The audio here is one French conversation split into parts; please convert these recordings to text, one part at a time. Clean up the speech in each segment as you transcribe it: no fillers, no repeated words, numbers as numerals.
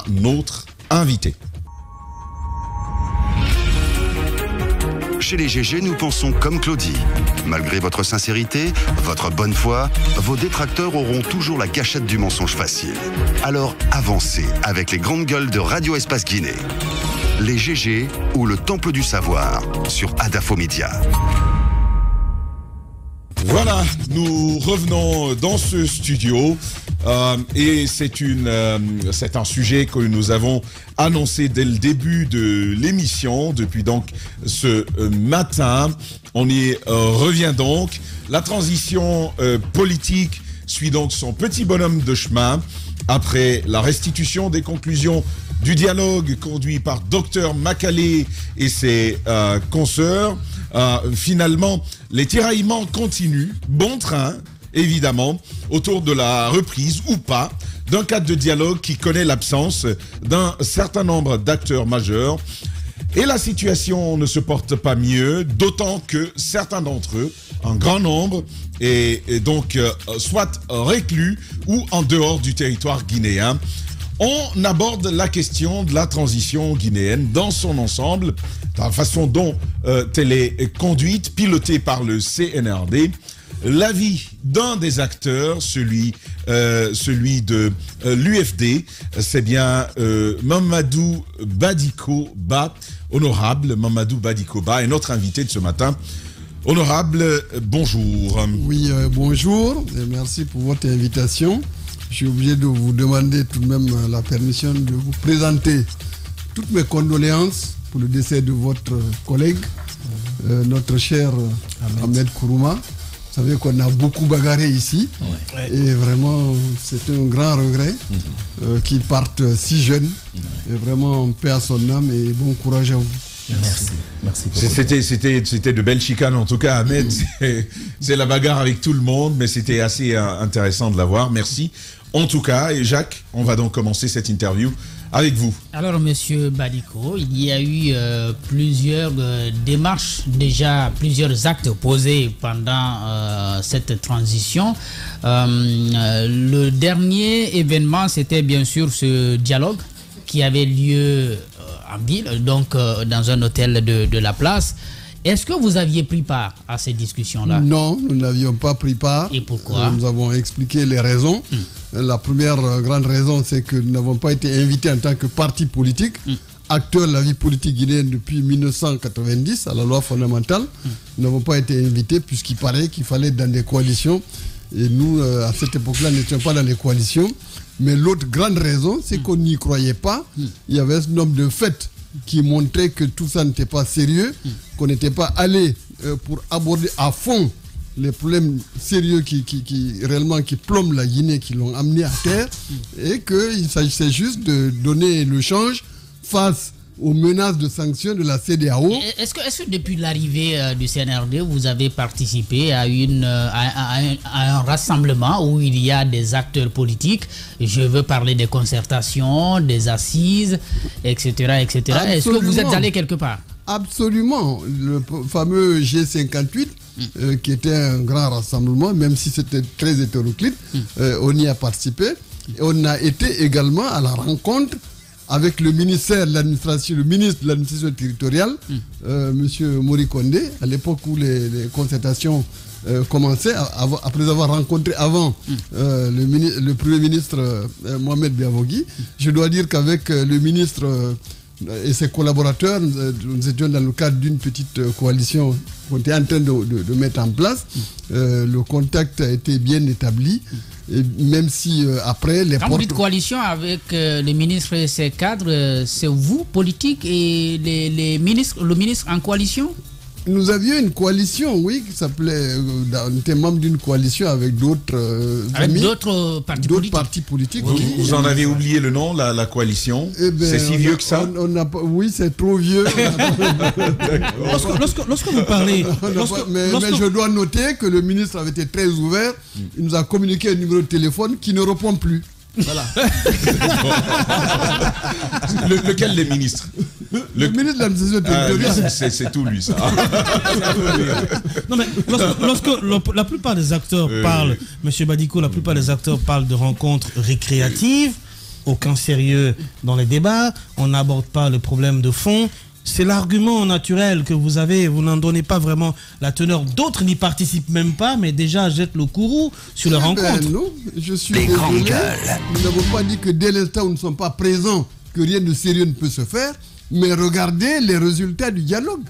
à notre invité. Chez les GG, nous pensons comme Claudie. Malgré votre sincérité, votre bonne foi, vos détracteurs auront toujours la gâchette du mensonge facile. Alors avancez avec les grandes gueules de Radio Espace Guinée. Les GG ou le Temple du Savoir sur Adafo Média. Voilà, nous revenons dans ce studio et c'est un sujet que nous avons annoncé dès le début de l'émission, depuis donc ce matin. On y revient donc. La transition politique suit donc son petit bonhomme de chemin après la restitution des conclusions du dialogue conduit par Dr Makale et ses consoeurs. Finalement, les tiraillements continuent, bon train, évidemment, autour de la reprise ou pas d'un cadre de dialogue qui connaît l'absence d'un certain nombre d'acteurs majeurs. Et la situation ne se porte pas mieux, d'autant que certains d'entre eux, un grand nombre, et donc soit reclus ou en dehors du territoire guinéen. On aborde la question de la transition guinéenne dans son ensemble, dans la façon dont elle est conduite, pilotée par le CNRD. L'avis d'un des acteurs, celui de l'UFD, c'est bien Mamadou Badiko Ba, honorable Mamadou Badiko Ba, est notre invité de ce matin. Honorable, bonjour. Oui, bonjour, et merci pour votre invitation. Je suis obligé de vous demander tout de même la permission de vous présenter toutes mes condoléances pour le décès de votre collègue, notre cher Ahmed Kourouma. Vous savez qu'on a beaucoup bagarré ici, et vraiment c'est un grand regret qu'il parte si jeune. Et vraiment, paix à son âme et bon courage à vous. Merci. C'était de belles chicanes en tout cas, Ahmed. C'est la bagarre avec tout le monde, mais c'était assez intéressant de la voir. Merci. En tout cas, et Jacques, on va donc commencer cette interview avec vous. Alors, Monsieur Badiko, il y a eu plusieurs démarches, déjà plusieurs actes posés pendant cette transition. Le dernier événement, c'était bien sûr ce dialogue qui avait lieu en ville, donc dans un hôtel de la place. Est-ce que vous aviez pris part à ces discussions-là? Non, nous n'avions pas pris part. Et pourquoi? Nous avons expliqué les raisons. La première grande raison, c'est que nous n'avons pas été invités en tant que parti politique, acteurs de la vie politique guinéenne depuis 1990, à la loi fondamentale. Nous n'avons pas été invités puisqu'il paraît qu'il fallait être dans des coalitions. Et nous, à cette époque-là, n'étions pas dans les coalitions. Mais l'autre grande raison, c'est qu'on n'y croyait pas. Il y avait un nombre de faits qui montraient que tout ça n'était pas sérieux, qu'on n'était pas allé pour aborder à fond les problèmes sérieux qui réellement qui plombent la Guinée, qui l'ont amené à terre, et qu'il s'agissait juste de donner le change face aux menaces de sanctions de la CEDEAO. Est-ce que depuis l'arrivée du CNRD, vous avez participé à un rassemblement où il y a des acteurs politiques? Je veux parler des concertations, des assises, etc. etc. Est-ce que vous êtes allé quelque part? Absolument. Le fameux G58, qui était un grand rassemblement, même si c'était très hétéroclite, on y a participé. Et on a été également à la rencontre avec le ministère de l'administration, le ministre de l'administration territoriale, monsieur Mori Kondé, à l'époque où les concertations commençaient, après avoir rencontré avant le Premier ministre Mohamed Biavogui. Je dois dire qu'avec le ministre et ses collaborateurs, nous étions dans le cadre d'une petite coalition qu'on était en train de mettre en place. Le contact a été bien établi. Et même si après les Quand vous dites coalition avec les ministres et ses cadres, c'est vous, politique, et le ministre en coalition? Nous avions une coalition, oui, qui s'appelait. On était membre d'une coalition avec d'autres amis. D'autres partis politiques. Vous en avez oublié le nom, la coalition? C'est si vieux que ça? Oui, c'est trop vieux. Lorsque vous parlez. Mais je dois noter que le ministre avait été très ouvert. Il nous a communiqué un numéro de téléphone qui ne répond plus. Voilà. Lequel des ministres? Le ministre de l'administration territoriale. C'est tout lui, ça. Non, mais lorsque la plupart des acteurs parlent, M. Badiko, la plupart des acteurs parlent de rencontres récréatives aucun sérieux dans les débats, on n'aborde pas le problème de fond. C'est l'argument naturel que vous avez, vous n'en donnez pas vraiment la teneur. D'autres n'y participent même pas, mais déjà jettent le courroux sur leur rencontre. Non, je suis désolé. Nous n'avons pas dit que dès l'instant où nous ne sommes pas présents, que rien de sérieux ne peut se faire. Mais regardez les résultats du dialogue.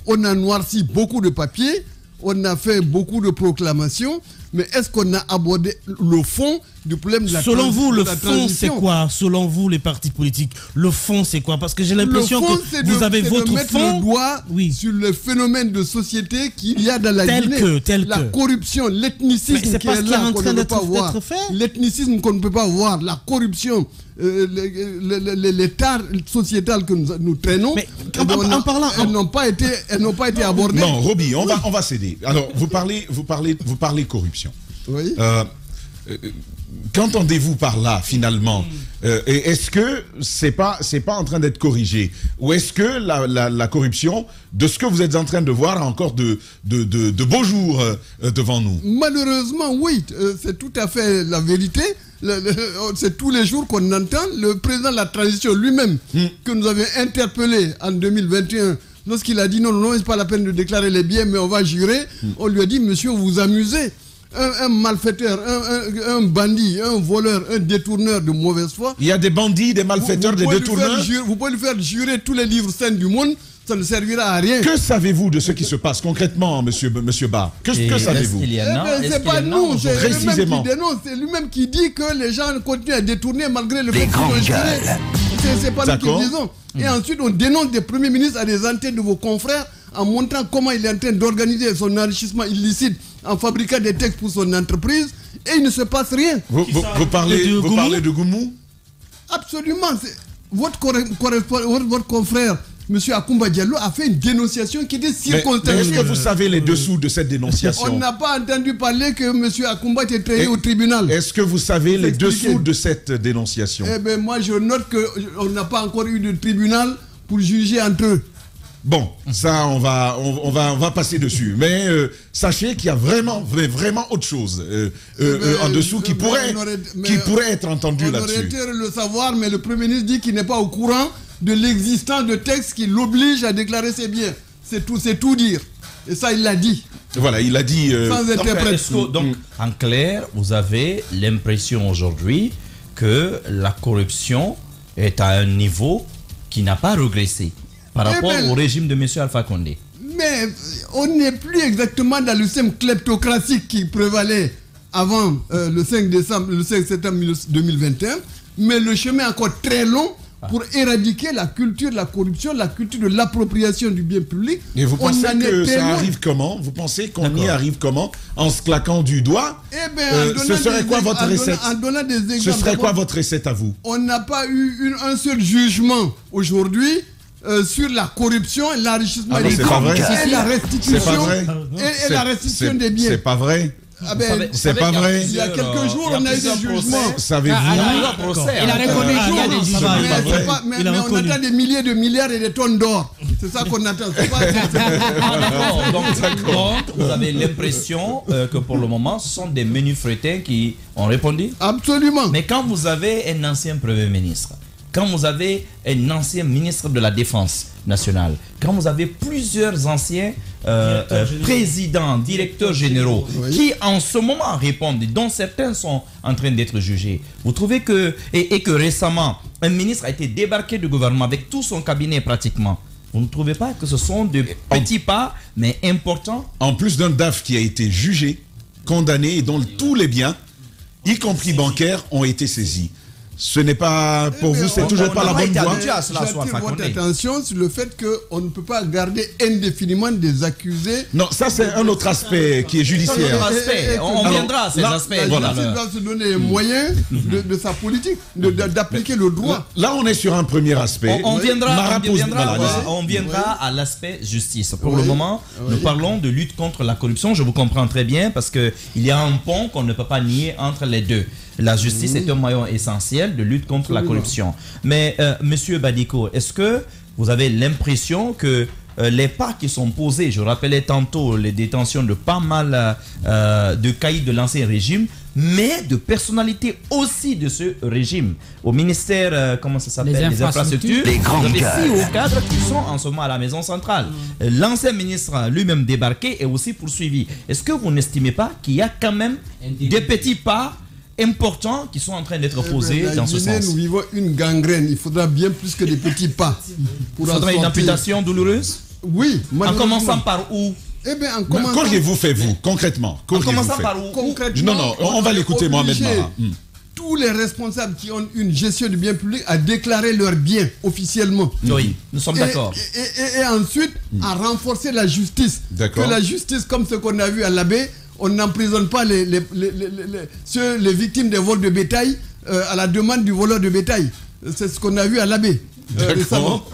On a noirci beaucoup de papiers, on a fait beaucoup de proclamations, mais est-ce qu'on a abordé le fond du problème de la transition? Selon vous, le fond, c'est quoi? Selon vous, les partis politiques, le fond, c'est quoi? Parce que j'ai l'impression que vous avez votre fond. Le doigt sur le phénomène de société qu'il y a dans la Guinée. La corruption, l'ethnicisme qui est là, qu'on ne peut pas voir. L'ethnicisme qu'on ne peut pas voir, la corruption, l'état sociétal que nous traînons, elles n'ont pas été abordées. Non, Roby, on va céder. Alors, vous parlez corruption. Oui. Qu'entendez-vous par là, finalement? Est-ce que c'est pas en train d'être corrigé? Ou est-ce que la corruption, de ce que vous êtes en train de voir, a encore de beaux jours devant nous? Malheureusement, oui. C'est tout à fait la vérité. C'est tous les jours qu'on entend le président de la transition lui-même, que nous avions interpellé en 2021, lorsqu'il a dit non, c'est pas la peine de déclarer les biens, mais on va jurer. On lui a dit, monsieur, vous vous amusez. Un malfaiteur, un bandit, un voleur, un détourneur de mauvaise foi. Il y a des bandits, des malfaiteurs, des détourneurs. Vous pouvez lui faire jurer tous les livres saints du monde, ça ne servira à rien. Que savez-vous de ce qui se passe concrètement, monsieur Ba? Que savez-vous? C'est pas nous, c'est lui-même qui dénonce, c'est lui-même qui dit que les gens continuent à détourner malgré le fait qu'ils sont jurés. C'est pas nous qui le disons. Et ensuite, on dénonce des premiers ministres à des antennes de vos confrères en montrant comment il est en train d'organiser son enrichissement illicite en fabriquant des textes pour son entreprise, et il ne se passe rien. Vous parlez de Goumou? Absolument. Votre confrère, M. Akoumba Diallo, a fait une dénonciation qui était circonstanciée. Est-ce que vous savez les dessous de cette dénonciation? On n'a pas entendu parler que M. Akoumba était traité au tribunal. Est-ce que vous savez les dessous de cette dénonciation? Eh bien, moi, je note qu'on n'a pas encore eu de tribunal pour juger entre eux. Bon, ça, on va passer dessus. Mais sachez qu'il y a vraiment autre chose en dessous qui pourrait être entendu là-dessus. On aurait été le savoir, mais le Premier ministre dit qu'il n'est pas au courant de l'existence de textes qui l'obligent à déclarer ses biens. C'est tout dire. Et ça, il l'a dit. Voilà, il l'a dit. Sans interprétation. Donc, en clair, vous avez l'impression aujourd'hui que la corruption est à un niveau qui n'a pas régressé par rapport au régime de M. Alpha Condé. Mais on n'est plus exactement dans le système kleptocratique qui prévalait avant le 5 septembre 2021, mais le chemin est encore très long pour éradiquer la culture de la corruption, la culture de l'appropriation du bien public. Et vous pensez que ça arrive comment? Vous pensez qu'on y arrive comment? En se claquant du doigt? Eh bien, ce serait quoi votre recette? En donnant des exemples. Ce serait quoi votre recette à vous? On n'a pas eu un seul jugement aujourd'hui sur la corruption, l'enrichissement des biens et la restitution et la restitution des biens. C'est pas vrai. Ah ben, c'est pas vrai. Il y a quelques jours, on a eu des jugements. Savez-vous? Il a reconnu mais on attend des milliers de milliards et des tonnes d'or. C'est ça qu'on attend. Donc, vous avez l'impression que pour le moment, ce sont des menus frétins qui ont répondu? Absolument. Mais quand vous avez un ancien Premier ministre, quand vous avez un ancien ministre de la Défense nationale, quand vous avez plusieurs anciens présidents, directeurs généraux, qui en ce moment répondent, dont certains sont en train d'être jugés, vous trouvez que, et que récemment, un ministre a été débarqué du gouvernement avec tout son cabinet pratiquement, vous ne trouvez pas que ce sont de petits pas, mais importants? En plus d'un DAF qui a été jugé, condamné et dont tous les biens, y compris bancaires, ont été saisis. Ce n'est pas, pour vous, c'est toujours pas la bonne voie. J'attire votre attention sur le fait qu'on ne peut pas garder indéfiniment des accusés. Non, ça c'est un autre aspect qui est judiciaire. On viendra à ces aspects. La justice doit se donner les moyens de sa politique, d'appliquer le droit. Là, on est sur un premier aspect. On viendra à l'aspect justice. Pour le moment, nous parlons de lutte contre la corruption. Je vous comprends très bien parce qu'il y a un pont qu'on ne peut pas nier entre les deux. La justice est un maillon essentiel de lutte contre la corruption. Mais, Monsieur Badiko, est-ce que vous avez l'impression que les pas qui sont posés, je rappelais tantôt les détentions de pas mal de caïds de l'ancien régime, mais de personnalités aussi de ce régime. Au ministère, comment ça s'appelle, Les infrastructures. Les grandes vous avez gueules. 6 hauts cadres qui sont en ce moment à la maison centrale. L'ancien ministre lui-même débarqué et aussi poursuivi. Est-ce que vous n'estimez pas qu'il y a quand même des petits pas importants qui sont en train d'être posés dans ce Guinée, sens? nous vivons une gangrène. Il faudra bien plus que des petits pas. Il faudrait une amputation douloureuse? Oui. En commençant par où? Eh bien, en Mais commençant... qu'auriez-vous fait, vous, concrètement? En commençant par où? Concrètement, Non, on va l'écouter, Mohamed obliger Mara. tous les responsables qui ont une gestion du bien public à déclarer leurs biens officiellement. Oui, nous sommes d'accord. Et ensuite, à renforcer la justice. D'accord. Que la justice, comme ce qu'on a vu à l'abbé, on n'emprisonne pas les victimes des vols de bétail à la demande du voleur de bétail. C'est ce qu'on a vu à l'abbé.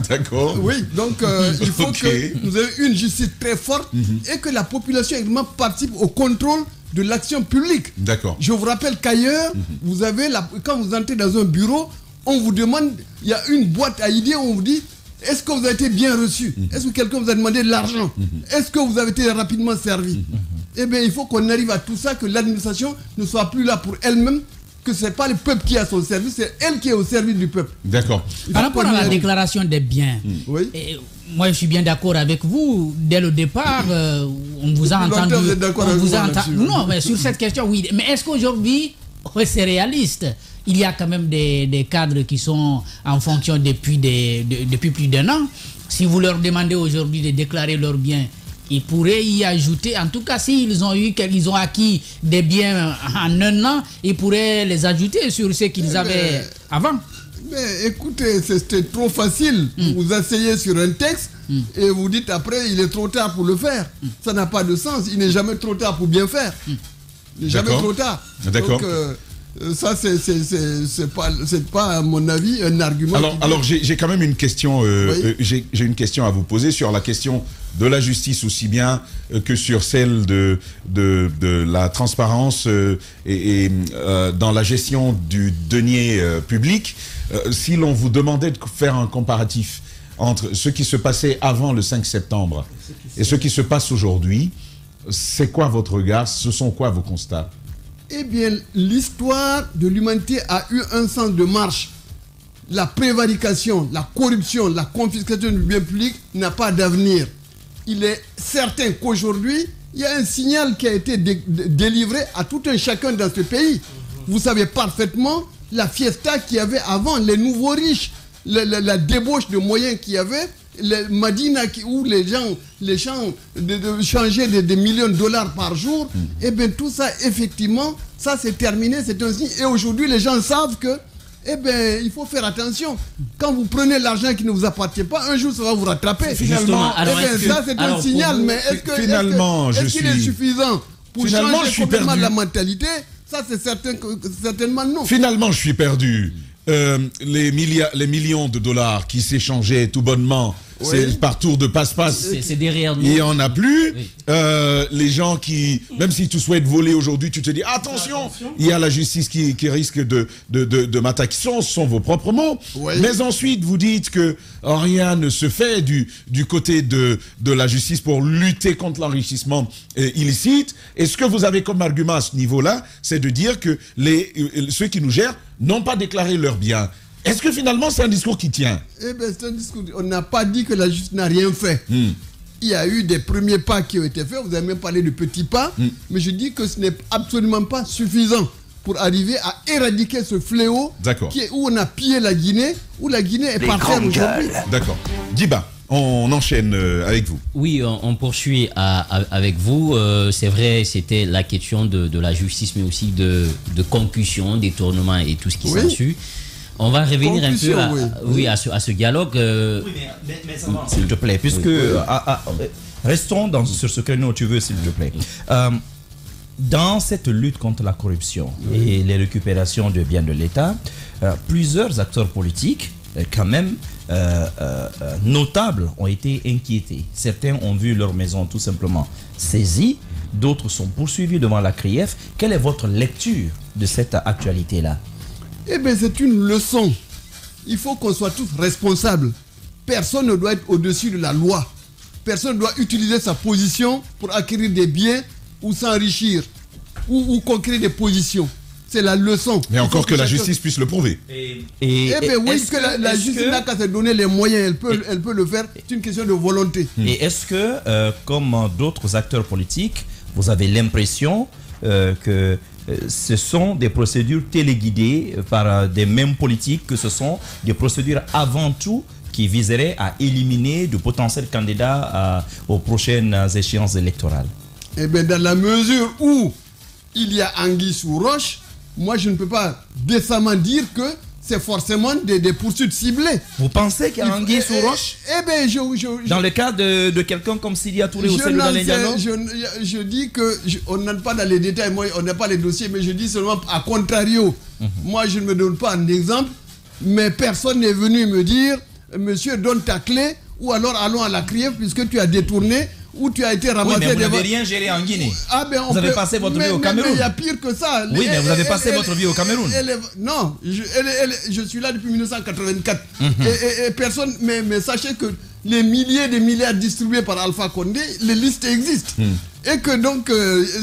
D'accord. Oui, donc il faut Ok. que nous ayons une justice très forte et que la population également participe au contrôle de l'action publique. D'accord. Je vous rappelle qu'ailleurs, vous avez quand vous entrez dans un bureau, on vous demande, il y a une boîte à idées où on vous dit est-ce que vous avez été bien reçu? Est-ce que quelqu'un vous a demandé de l'argent? Est-ce que vous avez été rapidement servi? Eh bien, il faut qu'on arrive à tout ça, que l'administration ne soit plus là pour elle-même, que ce n'est pas le peuple qui est à son service, c'est elle qui est au service du peuple. D'accord. Par rapport à la déclaration des biens, Oui. moi je suis bien d'accord avec vous. Dès le départ, on vous a Depuis entendu. longtemps, vous êtes d'accord on avec vous moi a là-dessus. Non, mais sur cette question, oui. Mais est-ce qu'aujourd'hui, c'est réaliste? Il y a quand même des cadres qui sont en fonction depuis plus d'un an. Si vous leur demandez aujourd'hui de déclarer leurs biens, ils pourraient y ajouter, en tout cas s'ils ont acquis des biens en un an, ils pourraient les ajouter sur ce qu'ils avaient avant. Mais écoutez, c'était trop facile. Vous asseyez sur un texte et vous dites après, il est trop tard pour le faire. Ça n'a pas de sens. Il n'est jamais trop tard pour bien faire. Il n'est jamais D'accord. trop tard. D'accord. Donc, ça, c'est pas, à mon avis, un argument. Alors j'ai quand même une question. Oui. J'ai une question à vous poser sur la question de la justice aussi bien que sur celle de la transparence et dans la gestion du denier public. Si l'on vous demandait de faire un comparatif entre ce qui se passait avant le 5 septembre et ce qui se passe aujourd'hui, c'est quoi votre regard? Ce sont quoi vos constats? Eh bien, l'histoire de l'humanité a eu un sens de marche. La prévarication, la corruption, la confiscation du bien public n'a pas d'avenir. Il est certain qu'aujourd'hui, il y a un signal qui a été délivré à tout un chacun dans ce pays. Vous savez parfaitement la fiesta qu'il y avait avant, les nouveaux riches, la débauche de moyens qu'il y avait, les Madina où les gens changeaient des millions de dollars par jour. Et bien tout ça, effectivement, ça c'est terminé, c'est un signe. Et aujourd'hui, les gens savent que il faut faire attention. Quand vous prenez l'argent qui ne vous appartient pas, un jour ça va vous rattraper. Finalement, ça c'est un signal, mais est-ce qu'il est suffisant pour changer complètement la mentalité? Ça c'est certainement non. Finalement, je suis perdu. Les millions de dollars qui s'échangeaient tout bonnement, c'est par tour de passe-passe. C'est derrière nous. Il n'y en a plus. Oui. Les gens qui, même si tu souhaites voler aujourd'hui, tu te dis attention, il y a la justice qui risque de m'attaquer. Ce sont vos propres mots. Oui. Mais ensuite, vous dites que rien ne se fait du côté de la justice pour lutter contre l'enrichissement illicite. Et ce que vous avez comme argument à ce niveau-là, c'est de dire que ceux qui nous gèrent n'ont pas déclaré leurs biens. Est-ce que finalement c'est un discours qui tient? Eh bien, c'est un discours. On n'a pas dit que la justice n'a rien fait. Il y a eu des premiers pas qui ont été faits. Vous avez même parlé de petits pas. Mais je dis que ce n'est absolument pas suffisant pour arriver à éradiquer ce fléau où on a pillé la Guinée, où la Guinée est par terre aujourd'hui. D'accord. Diba, on enchaîne avec vous. Oui, on poursuit avec vous. C'est vrai, c'était la question de la justice, mais aussi de concussion, détournement et tout ce qui s'ensuit. On va revenir un peu à ce dialogue. Mais ça va, s'il te plaît, puisque restons sur ce créneau, tu veux, s'il te plaît. Dans cette lutte contre la corruption et les récupérations de biens de l'État, plusieurs acteurs politiques, quand même notables, ont été inquiétés. Certains ont vu leur maison tout simplement saisie, d'autres sont poursuivis devant la CRIEF. Quelle est votre lecture de cette actualité-là? Eh bien, c'est une leçon. Il faut qu'on soit tous responsables. Personne ne doit être au-dessus de la loi. Personne ne doit utiliser sa position pour acquérir des biens ou s'enrichir. ou qu'on crée des positions. C'est la leçon. Mais encore que la justice puisse le prouver. Eh bien oui, que la justice n'a qu'à se donner les moyens, elle peut le faire. C'est une question de volonté. Et est-ce que, comme d'autres acteurs politiques, vous avez l'impression que ce sont des procédures téléguidées par des mêmes politiques, que ce sont des procédures avant tout qui viseraient à éliminer de potentiels candidats aux prochaines échéances électorales? Eh bien, dans la mesure où il y a anguille sous roche, moi je ne peux pas décemment dire que c'est forcément des poursuites ciblées. Vous pensez qu'il y a anguille sous roche? Eh bien, dans le cas de quelqu'un comme Sidya Touré ou Cellou Dalein Diallo? Je dis qu'on n'entre pas dans les détails, moi on n'a pas les dossiers, mais je dis seulement à contrario. Moi je ne me donne pas un exemple, mais personne n'est venu me dire, monsieur donne ta clé, ou alors allons à la CRIEF puisque tu as détourné, ou tu as été ramassé. Oui, mais vous n'avez rien géré en Guinée. Vous avez passé votre vie au Cameroun. Mais il y a pire que ça. Oui, mais vous avez passé votre vie au Cameroun. Non, je suis là depuis 1984. Et personne. Mais sachez que les milliers de milliards distribués par Alpha Condé, les listes existent. Et que donc,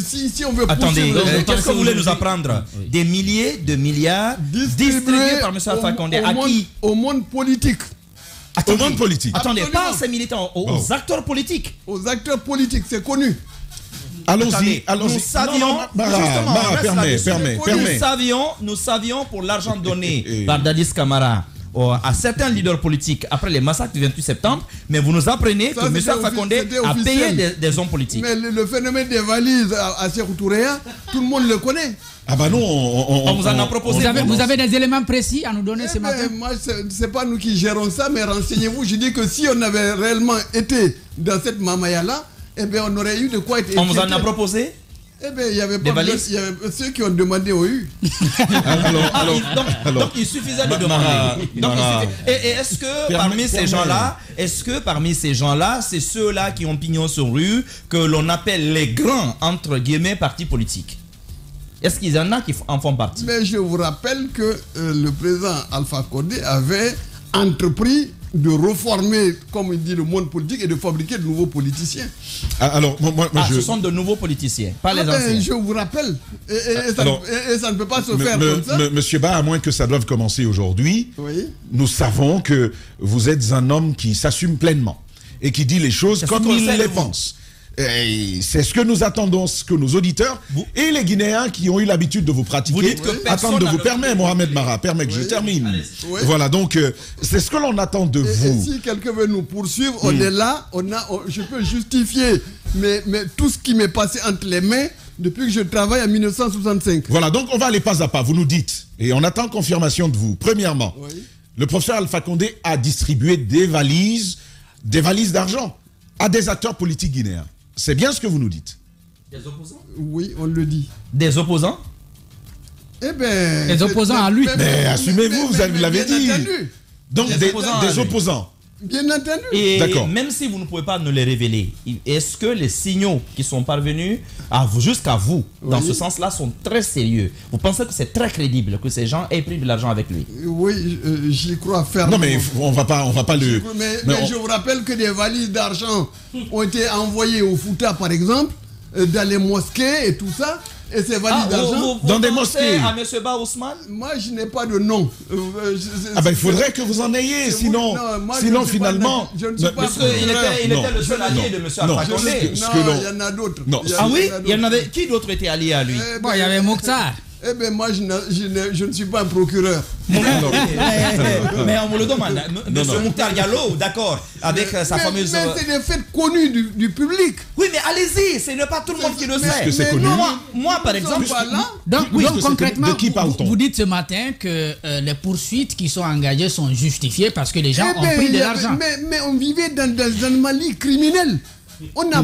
si on veut... Attendez, qu'est-ce que vous voulez nous apprendre? Des milliers de milliards distribués par M. Alpha Condé. À qui? Au monde politique. Au monde politique. Attendez, pas à ces militants, aux acteurs politiques. Aux acteurs politiques, c'est connu. Allons-y, allons-y. Nous savions, nous savions pour l'argent donné par Dadis Camara à certains leaders politiques après les massacres du 28 septembre, mais vous nous apprenez que M. Alpha Condé a payé des hommes politiques. Mais le phénomène des valises à Sékou Touréa, tout le monde le connaît. Ah bah non, on vous en a proposé. Vous avez des éléments précis à nous donner ce matin? Moi, c'est pas nous qui gérons ça, mais renseignez-vous. Je dis que si on avait réellement été dans cette mamaya-là, eh bien, on aurait eu de quoi être... On vous en a proposé? Eh bien, il y avait pas ceux qui ont demandé ont eu. Donc, il suffisait de demander. Et est-ce que parmi ces gens-là, c'est ceux-là qui ont pignon sur rue, que l'on appelle les grands, entre guillemets, partis politiques? Est-ce qu'il y en a qui en font partie? Mais je vous rappelle que le président Alpha Condé avait entrepris de reformer, comme il dit, le monde politique et de fabriquer de nouveaux politiciens. Alors, ce sont de nouveaux politiciens, pas les anciens. Je vous rappelle. Et ça ne peut pas se faire comme ça. Monsieur Ba, à moins que ça doive commencer aujourd'hui, nous savons que vous êtes un homme qui s'assume pleinement et qui dit les choses comme il les pense. C'est ce que nous attendons, ce que nos auditeurs et les Guinéens qui ont eu l'habitude de vous pratiquer attendent de vous. Permets, Mohamed Mara, permets que je termine. Voilà, donc c'est ce que l'on attend de vous. Et si quelqu'un veut nous poursuivre, on est là, je peux justifier mais tout ce qui m'est passé entre les mains depuis que je travaille en 1965. Voilà, donc on va aller pas à pas, vous nous dites, et on attend confirmation de vous. Premièrement, le professeur Alpha Condé a distribué des valises d'argent à des acteurs politiques guinéens. C'est bien ce que vous nous dites. Des opposants? Oui, on le dit. Des opposants? Eh bien... Des opposants à lui. Mais assumez-vous, vous l'avez dit. Donc des opposants. Bien entendu. Et même si vous ne pouvez pas nous les révéler, est-ce que les signaux qui sont parvenus jusqu'à vous, dans ce sens-là, sont très sérieux? Vous pensez que c'est très crédible que ces gens aient pris de l'argent avec lui? Oui, j'y crois fermement. Non, mais on va pas le... Mais je vous rappelle que des valises d'argent ont été envoyées au Fouta, par exemple, dans les mosquées et tout ça. Et ces valises d'argent dans des mosquées. À M. Ba Ousmane? Moi, je n'ai pas de nom. Il faudrait que vous en ayez, sinon finalement... Parce qu'il était le seul allié de M. Alpha Condé. Non, il y en a d'autres. Ah oui? Il y en avait... Qui d'autre était allié à lui? Il y avait Mokhtar. Eh bien, moi, je ne suis pas un procureur. Mais on me le demande. Monsieur Mokhtar Diallo, d'accord, avec sa fameuse... Mais c'est des faits connus du public. Oui, mais allez-y, ce n'est pas tout le monde qui le sait. Est-ce que c'est connu? Moi, par exemple... Donc concrètement, vous dites ce matin que les poursuites qui sont engagées sont justifiées parce que les gens ont pris de l'argent. Mais on vivait dans un Mali criminel. On a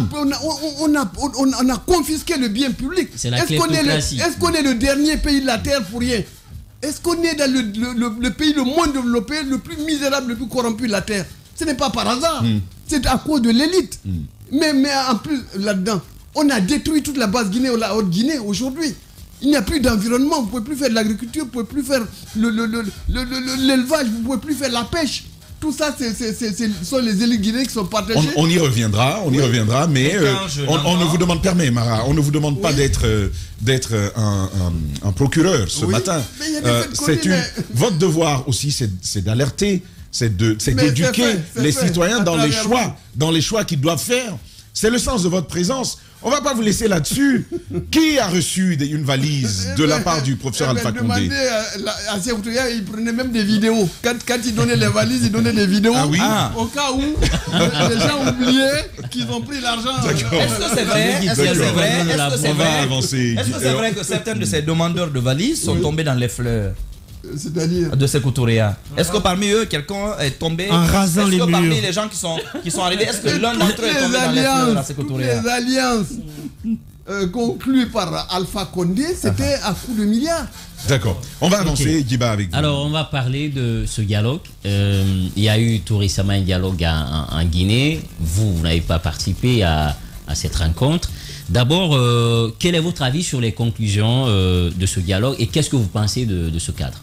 confisqué le bien public. Est-ce qu'on est le dernier pays de la terre pour rien? Est-ce qu'on est dans le pays le moins développé, le plus misérable, le plus corrompu de la terre? Ce n'est pas par hasard. C'est à cause de l'élite. Mais en plus, là-dedans, on a détruit toute la basse Guinée ou la haute Guinée aujourd'hui. Il n'y a plus d'environnement, vous ne pouvez plus faire de l'agriculture, vous ne pouvez plus faire l'élevage, vous ne pouvez plus faire la pêche. tout ça, ce sont les élites guinéennes qui sont partagées. On y reviendra, mais on ne vous demande, permet Mara, on ne vous demande pas d'être un procureur ce matin. Votre devoir aussi, c'est d'alerter, c'est d'éduquer les citoyens dans les choix qu'ils doivent faire. C'est le sens de votre présence. On ne va pas vous laisser là-dessus. Qui a reçu une valise de la part du professeur Alpha Condé? Demandez à Séoutoya, il prenait même des vidéos. Quand il donnait les valises, il donnait des vidéos. Ah oui? Au cas où les gens oubliaient qu'ils ont pris l'argent. Est-ce que c'est vrai? Est-ce que c'est vrai que certains de ces demandeurs de valises sont tombés dans les fleurs? C'est-à-dire de Sékou Touréa. Est-ce que parmi eux, quelqu'un est tombé en rasant les murs? Est-ce que parmi les gens qui sont arrivés, est-ce que l'un d'entre eux est tombé dans les fleurs à Sékou Touréa? Les alliances conclues par Alpha Condé, c'était à coups de milliards. D'accord. On va avancer, Djiba, avec vous. Alors, on va parler de ce dialogue. Il y a eu tout récemment un dialogue en Guinée. Vous n'avez pas participé à cette rencontre. D'abord, quel est votre avis sur les conclusions de ce dialogue et qu'est-ce que vous pensez de ce cadre?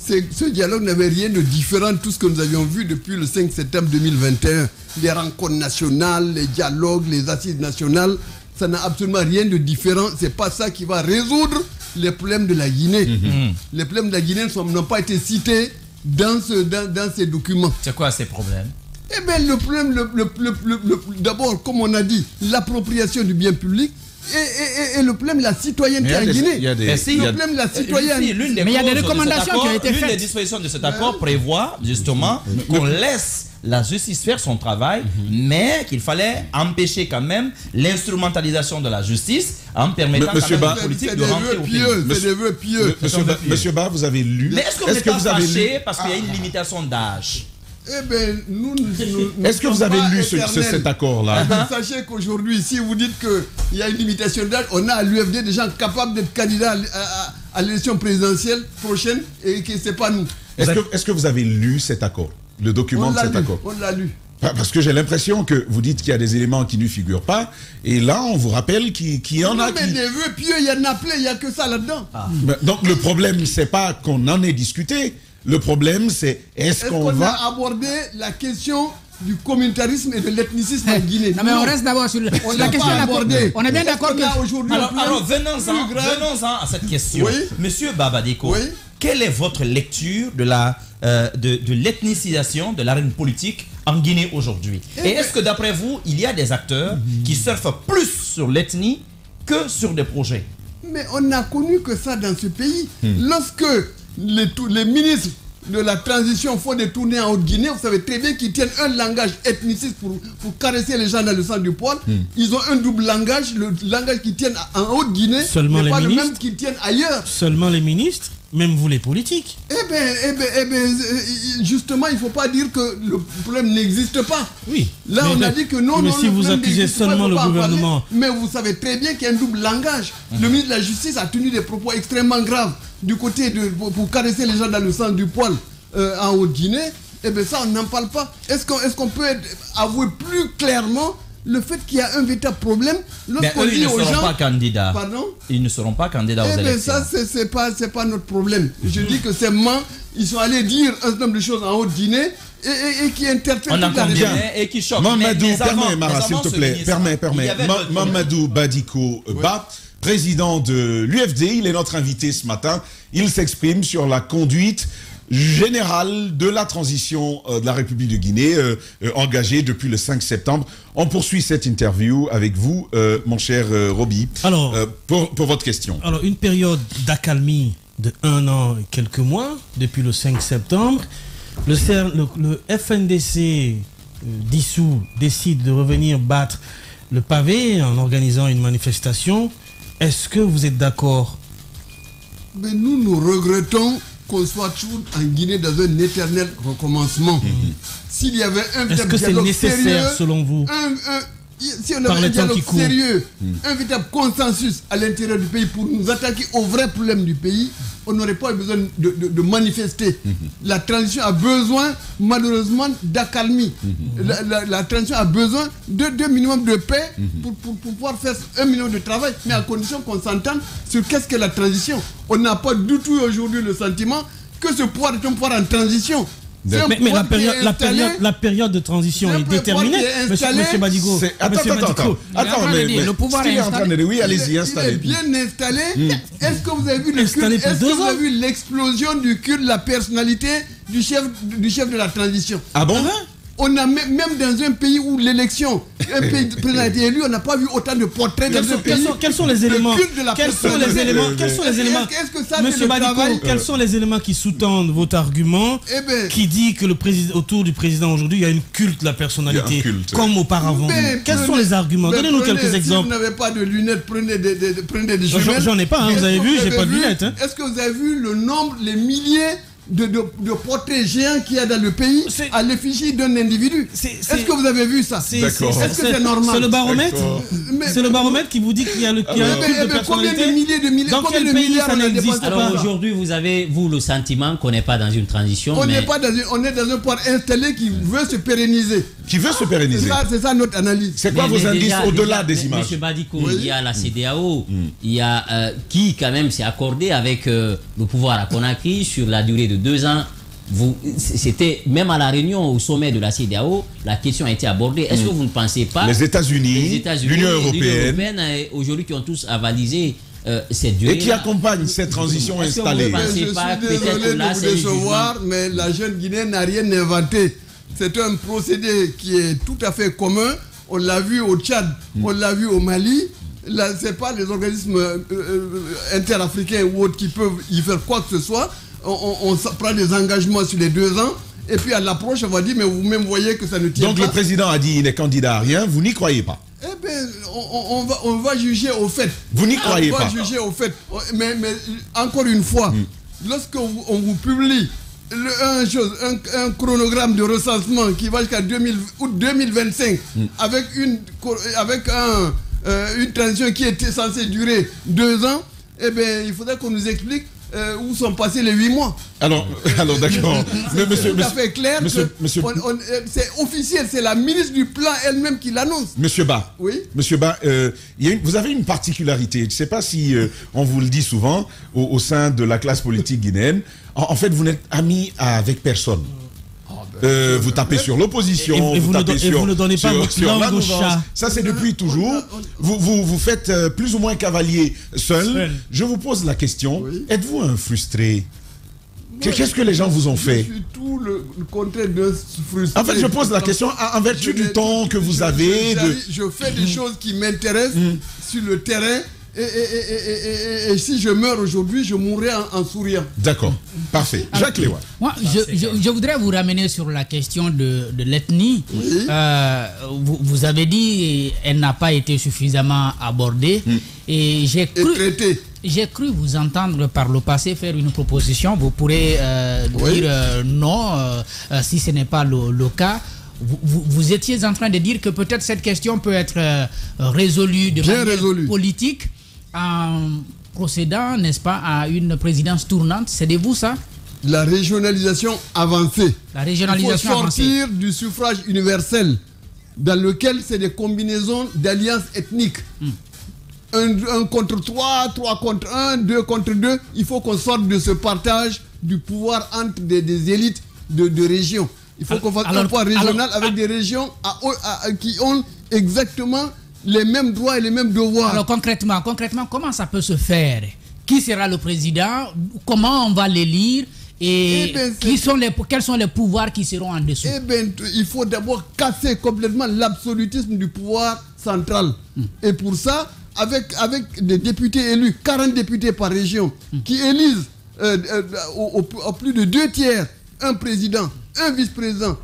Ce dialogue n'avait rien de différent de tout ce que nous avions vu depuis le 5 septembre 2021. Les rencontres nationales, les dialogues, les assises nationales, ça n'a absolument rien de différent. Ce n'est pas ça qui va résoudre les problèmes de la Guinée. Les problèmes de la Guinée n'ont pas été cités dans ces documents. C'est quoi ces problèmes? Eh bien, le problème, d'abord, comme on a dit, l'appropriation du bien public. Et le problème de la citoyenneté en Guinée. Le problème de la citoyenneté. Mais il y a des recommandations qui ont été faites. L'une des dispositions de cet accord prévoit justement qu'on laisse la justice faire son travail, mais qu'il fallait empêcher quand même l'instrumentalisation de la justice en permettant aux politiques de rentrer au pays. C'est des vœux pieux. Monsieur Ba, vous avez lu. Mais est-ce que vous êtes fâché parce qu'il y a une limitation d'âge? Eh bien, est-ce que vous avez lu cet accord-là? Sachez qu'aujourd'hui, si vous dites qu'il y a une limitation d'âge, on a à l'UFD des gens capables d'être candidats à l'élection présidentielle prochaine et que ce n'est pas nous. Est-ce que vous avez lu cet accord? Le document de cet accord? On l'a lu. Parce que j'ai l'impression que vous dites qu'il y a des éléments qui ne figurent pas. Et là, on vous rappelle qu'il y en a qui... Mais des vœux pieux, il y en a plein, il n'y a que ça là-dedans. Donc le problème, c'est pas qu'on en ait discuté. Le problème, c'est est-ce qu'on va aborder la question du communautarisme et de l'ethnicisme en Guinée? Non, mais on reste d'abord sur la question abordée. On est bien d'accord qu'aujourd'hui... Alors venons-en à cette question. Oui? Monsieur Babadiko, quelle est votre lecture de l'ethnicisation de l'arène politique en Guinée aujourd'hui? Et est-ce que d'après vous, il y a des acteurs qui surfent plus sur l'ethnie que sur des projets? Mais on n'a connu que ça dans ce pays. Lorsque les ministres de la transition font des tournées en Haute-Guinée, vous savez très bien qu'ils tiennent un langage ethniciste pour caresser les gens dans le sang du poil. Ils ont un double langage, le langage qu'ils tiennent en Haute-Guinée n'est pas le même qu'ils tiennent ailleurs. Seulement les ministres? Même vous les politiques? Eh bien, justement, il ne faut pas dire que le problème n'existe pas. Oui. Là, on a dit que non, mais si vous accusez seulement le gouvernement... Mais vous savez très bien qu'il y a un double langage. Le ministre de la Justice a tenu des propos extrêmement graves du côté pour caresser les gens dans le sang du poil en Haute-Guinée. Eh bien, ça, on n'en parle pas. Est-ce qu'on peut avouer plus clairement le fait qu'il y a un véritable problème lorsqu'on dit aux gens... Ils ne seront pas candidats. Pardon? Ils ne seront pas candidats aux élections. Ça, c'est pas notre problème. Je dis que c'est ils sont allés dire un certain nombre de choses en Haute-Guinée et qui interprètent toute la région. Et qui choquent. Mamadou, permets, Mara, s'il te plaît. Permets. Mamadou Badiko Ba, président de l'UFD, il est notre invité ce matin. Il s'exprime sur la conduite générale de la transition de la République de Guinée engagée depuis le 5 septembre. On poursuit cette interview avec vous, mon cher Roby, pour votre question. Alors, une période d'accalmie de 1 an et quelques mois, depuis le 5 septembre, le FNDC dissous décide de revenir battre le pavé en organisant une manifestation. Est-ce que vous êtes d'accord? Mais nous regrettons qu'on soit toujours en Guinée dans un éternel recommencement. S'il y avait un Est-ce que c'est nécessaire sérieux, selon vous? Si on avait un dialogue sérieux, un véritable consensus à l'intérieur du pays pour nous attaquer aux vrais problèmes du pays, on n'aurait pas besoin de manifester. La transition a besoin, malheureusement, d'accalmie. La transition a besoin d'un minimum de paix pour pouvoir faire 1 million de travail, mais à condition qu'on s'entende sur qu'est-ce que la transition. On n'a pas du tout aujourd'hui le sentiment que ce pouvoir est un pouvoir en transition. Mais la période de transition est déterminée, monsieur Badigo. Attends, le pouvoir est installé. Oui, allez-y, installez. Il est bien installé. Est-ce que vous avez vu l'explosion du culte de la personnalité du chef de la transition? Ah bon? On a même dans un pays où l'élection, un pays président a été élu, on n'a pas vu autant de portraits dans un pays. Quels sont les éléments? Monsieur Badigo, quels sont les éléments qui sous-tendent votre argument qui dit que autour du président aujourd'hui, il y a une culte de la personnalité comme auparavant? Quels sont les arguments? Donnez-nous quelques exemples. Si vous n'avez pas de lunettes, prenez des jumelles. J'en ai pas, vous avez vu, j'ai pas de lunettes. Est-ce que vous avez vu le nombre, les milliers de portraits géants qu'il y a dans le pays à l'effigie d'un individu? Est-ce que vous avez vu ça? Est-ce que c'est normal? C'est le baromètre? C'est le baromètre qui vous dit qu'il y a le culte de personnalité? Combien de milliers dans quel pays ça n'existe pas? Alors aujourd'hui, vous avez, le sentiment qu'on n'est pas dans une transition. On est dans un pouvoir installé qui veut se pérenniser. C'est ça notre analyse. C'est quoi vos indices au-delà des images? Monsieur Badico, il y a la CEDEAO, il y a qui quand même s'est accordé avec le pouvoir à Conakry sur la durée de 2 ans. C'était même à la réunion au sommet de la CEDEAO, la question a été abordée. Est-ce que vous ne pensez pas les États-Unis, l'Union européenne aujourd'hui qui ont tous avalisé cette durée et qui accompagnent cette transition installée? Je suis désolé de vous décevoir, mais la jeune Guinée n'a rien inventé. C'est un procédé qui est tout à fait commun. On l'a vu au Tchad, on l'a vu au Mali. Ce n'est pas les organismes interafricains ou autres qui peuvent y faire quoi que ce soit. On prend des engagements sur les 2 ans. Et puis à l'approche, on va dire, mais vous-même voyez que ça ne tient pas. Donc le président a dit qu'il n'est candidat à rien, vous n'y croyez pas? Eh bien, on va juger au fait. Vous n'y croyez pas? On va juger au fait. Mais encore une fois, lorsque on vous publie un chronogramme de recensement qui va jusqu'à août 2025 avec une transition qui était censée durer 2 ans, eh bien, il faudrait qu'on nous explique où sont passés les 8 mois. Alors d'accord. C'est tout à fait clair. C'est officiel, c'est la ministre du Plan elle-même qui l'annonce. Monsieur Ba, oui. Monsieur Ba, vous avez une particularité. Je ne sais pas si on vous le dit souvent au sein de la classe politique guinéenne. En fait, vous n'êtes ami avec personne. Vous tapez sur l'opposition, vous ne donnez pas votre langue au chat. Ça, c'est depuis toujours. Vous faites plus ou moins cavalier seul. Je vous pose la question, êtes-vous un frustré? Qu'est-ce que les gens vous ont fait? Je suis tout le contraire de frustré. En fait, je pose la question en vertu du temps que vous avez. Je fais des choses qui m'intéressent sur le terrain. Et si je meurs aujourd'hui, je mourrai en souriant. D'accord, parfait. Jacques Léoine. Moi, je voudrais vous ramener sur la question de l'ethnie. Oui. Vous avez dit qu'elle n'a pas été suffisamment abordée. Et j'ai cru vous entendre par le passé faire une proposition. Vous pourrez dire non si ce n'est pas le cas. Vous étiez en train de dire que peut-être cette question peut être résolue de manière politique en procédant, n'est-ce pas, à une présidence tournante. C'est de vous ça? La régionalisation avancée. Il faut sortir du suffrage universel dans lequel c'est des combinaisons d'alliances ethniques. 1 contre 3, 3 contre 1, 2 contre 2. Il faut qu'on sorte de ce partage du pouvoir entre des élites de régions. Il faut qu'on fasse un pouvoir régional avec des régions qui ont exactement les mêmes droits et les mêmes devoirs. Alors concrètement, comment ça peut se faire? Qui sera le président? Comment on va l'élire? Et quels sont les pouvoirs qui seront en dessous? Eh bien, il faut d'abord casser complètement l'absolutisme du pouvoir central. Et pour ça, avec des députés élus, 40 députés par région, qui élisent au plus de 2 tiers un président, un vice-président,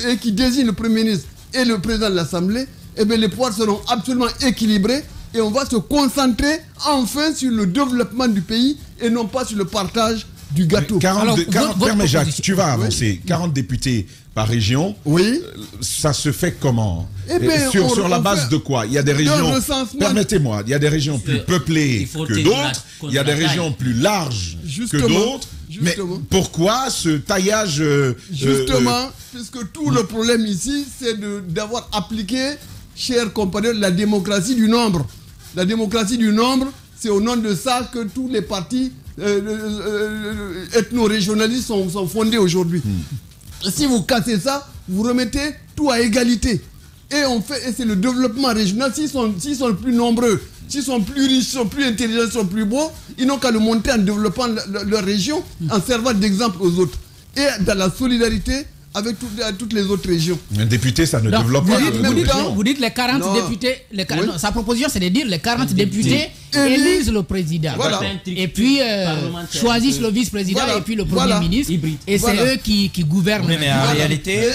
et qui désigne le Premier ministre et le président de l'Assemblée, eh bien les pouvoirs seront absolument équilibrés et on va se concentrer enfin sur le développement du pays et non pas sur le partage du gâteau. 40 permets Jacques, tu vas avancer. 40 députés par région. Oui. Ça se fait comment? Sur la base de quoi? Il y a des régions, permettez-moi, il y a des régions plus peuplées que d'autres, il y a des régions plus larges que d'autres. Mais pourquoi ce taillage? Justement, puisque tout le problème ici, c'est d'avoir appliqué, chers compatriotes, la démocratie du nombre. La démocratie du nombre, c'est au nom de ça que tous les partis ethno-régionalistes sont fondés aujourd'hui. Si vous cassez ça, vous remettez tout à égalité. Et c'est le développement régional. S'ils sont plus nombreux, s'ils sont plus riches, sont plus intelligents, sont plus beaux, ils n'ont qu'à le monter en développant leur région, en servant d'exemple aux autres. Et dans la solidarité avec toutes les autres régions. Un député, ça ne développe pas. Vous dites les 40 députés, sa proposition c'est de dire les 40 députés élisent le président. Voilà. Et puis choisissent le vice-président et puis le premier ministre. Et c'est eux qui gouvernent. Oui, mais en réalité,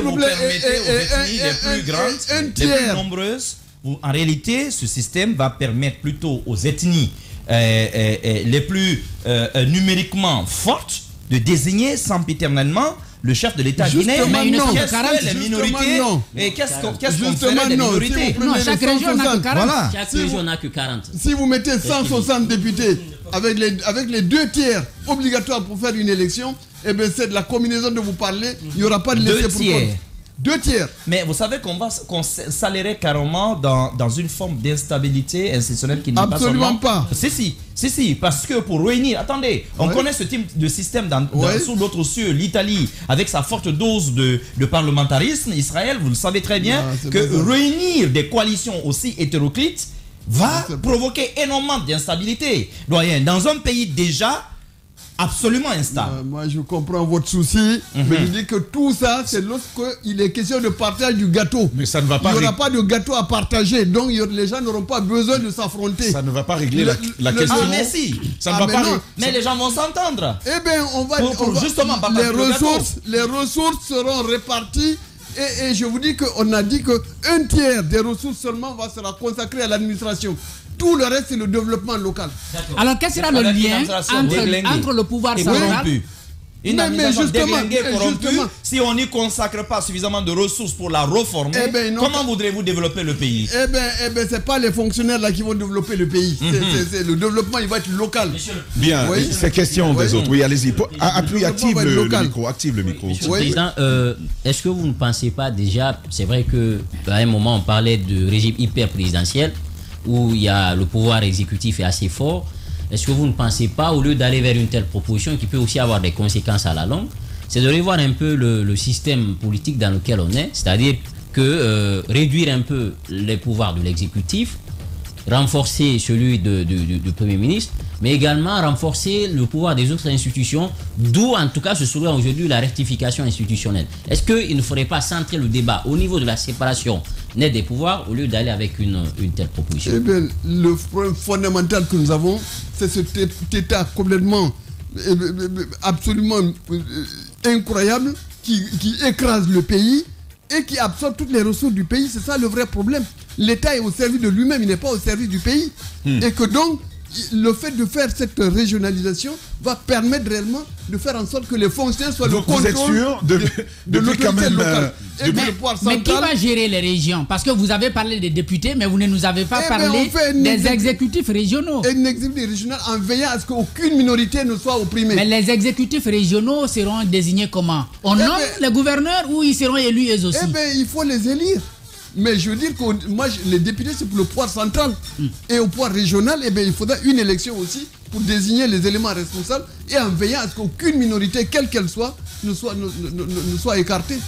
vous permettez aux ethnies les plus grandes, les plus nombreuses. En réalité, ce système va permettre plutôt aux ethnies les plus numériquement fortes de désigner sempiternellement le chef de l'État guinéen. Mais une quest les minorités et qu'est-ce qu'on ferait des minorités? Non, chaque région n'a que 40. Voilà. Chaque région n'a que 40. Si vous mettez 160 députés avec les 2 tiers obligatoires pour faire une élection, eh bien c'est de la combinaison dont vous parlez. Il n'y aura pas de laisser pour compte. 2 tiers. Mais vous savez qu'on s'allérait carrément dans une forme d'instabilité institutionnelle qui n'est pas absolument pas. Si, parce que pour réunir, attendez, on connaît ce type de système sous d'autres cieux, l'Italie, avec sa forte dose de parlementarisme, Israël, vous le savez très bien, que réunir des coalitions aussi hétéroclites va provoquer énormément d'instabilité. Doyen, dans un pays déjà absolument instable. Moi, je comprends votre souci, mais je dis que tout ça, c'est lorsqu'il est question de partage du gâteau. Mais ça ne va pas. Il n'y aura pas de gâteau à partager, donc les gens n'auront pas besoin de s'affronter. Ça ne va pas régler la question. Ah, mais si. Ça ne va pas. Mais les gens vont s'entendre. Eh bien, on va justement les ressources seront réparties. Et je vous dis qu'on a dit qu'un tiers des ressources seulement sera consacré à l'administration. Tout le reste, c'est le développement local. Alors, quel sera le lien entre le pouvoir central Une administration déglinguée, corrompue, si on n'y consacre pas suffisamment de ressources pour la reformer, comment voudrez-vous développer le pays? Eh bien, c'est pas les fonctionnaires là qui vont développer le pays. Le développement, il va être local. Bien, c'est question des autres. Oui, allez-y. Active le micro. Monsieur le Président, est-ce que vous ne pensez pas déjà, c'est vrai qu'à un moment, on parlait de régime hyper présidentiel, où il y a le pouvoir exécutif est assez fort. Est-ce que vous ne pensez pas, au lieu d'aller vers une telle proposition qui peut aussi avoir des conséquences à la longue, c'est de revoir un peu le système politique dans lequel on est, c'est-à-dire que réduire un peu les pouvoirs de l'exécutif, renforcer celui du Premier ministre, mais également renforcer le pouvoir des autres institutions, d'où en tout cas ce serait aujourd'hui la rectification institutionnelle. Est-ce qu'il ne faudrait pas centrer le débat au niveau de la séparation nette des pouvoirs au lieu d'aller avec une telle proposition? Eh bien, le problème fondamental que nous avons, c'est cet état complètement, absolument incroyable qui écrase le pays et qui absorbe toutes les ressources du pays. C'est ça le vrai problème. L'État est au service de lui-même, il n'est pas au service du pays. Et que donc, le fait de faire cette régionalisation va permettre réellement de faire en sorte que les fonctionnaires soient le contrôle. Vous êtes sûr de l'autorité locale. Mais qui va gérer les régions? Parce que vous avez parlé des députés, mais vous ne nous avez pas parlé des exécutifs régionaux. Un exécutif régional en veillant à ce qu'aucune minorité ne soit opprimée. Mais les exécutifs régionaux seront désignés comment? On nomme les gouverneurs ou ils seront élus eux aussi? Eh bien, il faut les élire. Mais je veux dire que moi, les députés, c'est pour le pouvoir central. Et au pouvoir régional, eh bien, il faudra une élection aussi pour désigner les éléments responsables et en veillant à ce qu'aucune minorité, quelle qu'elle soit, ne soit écartée.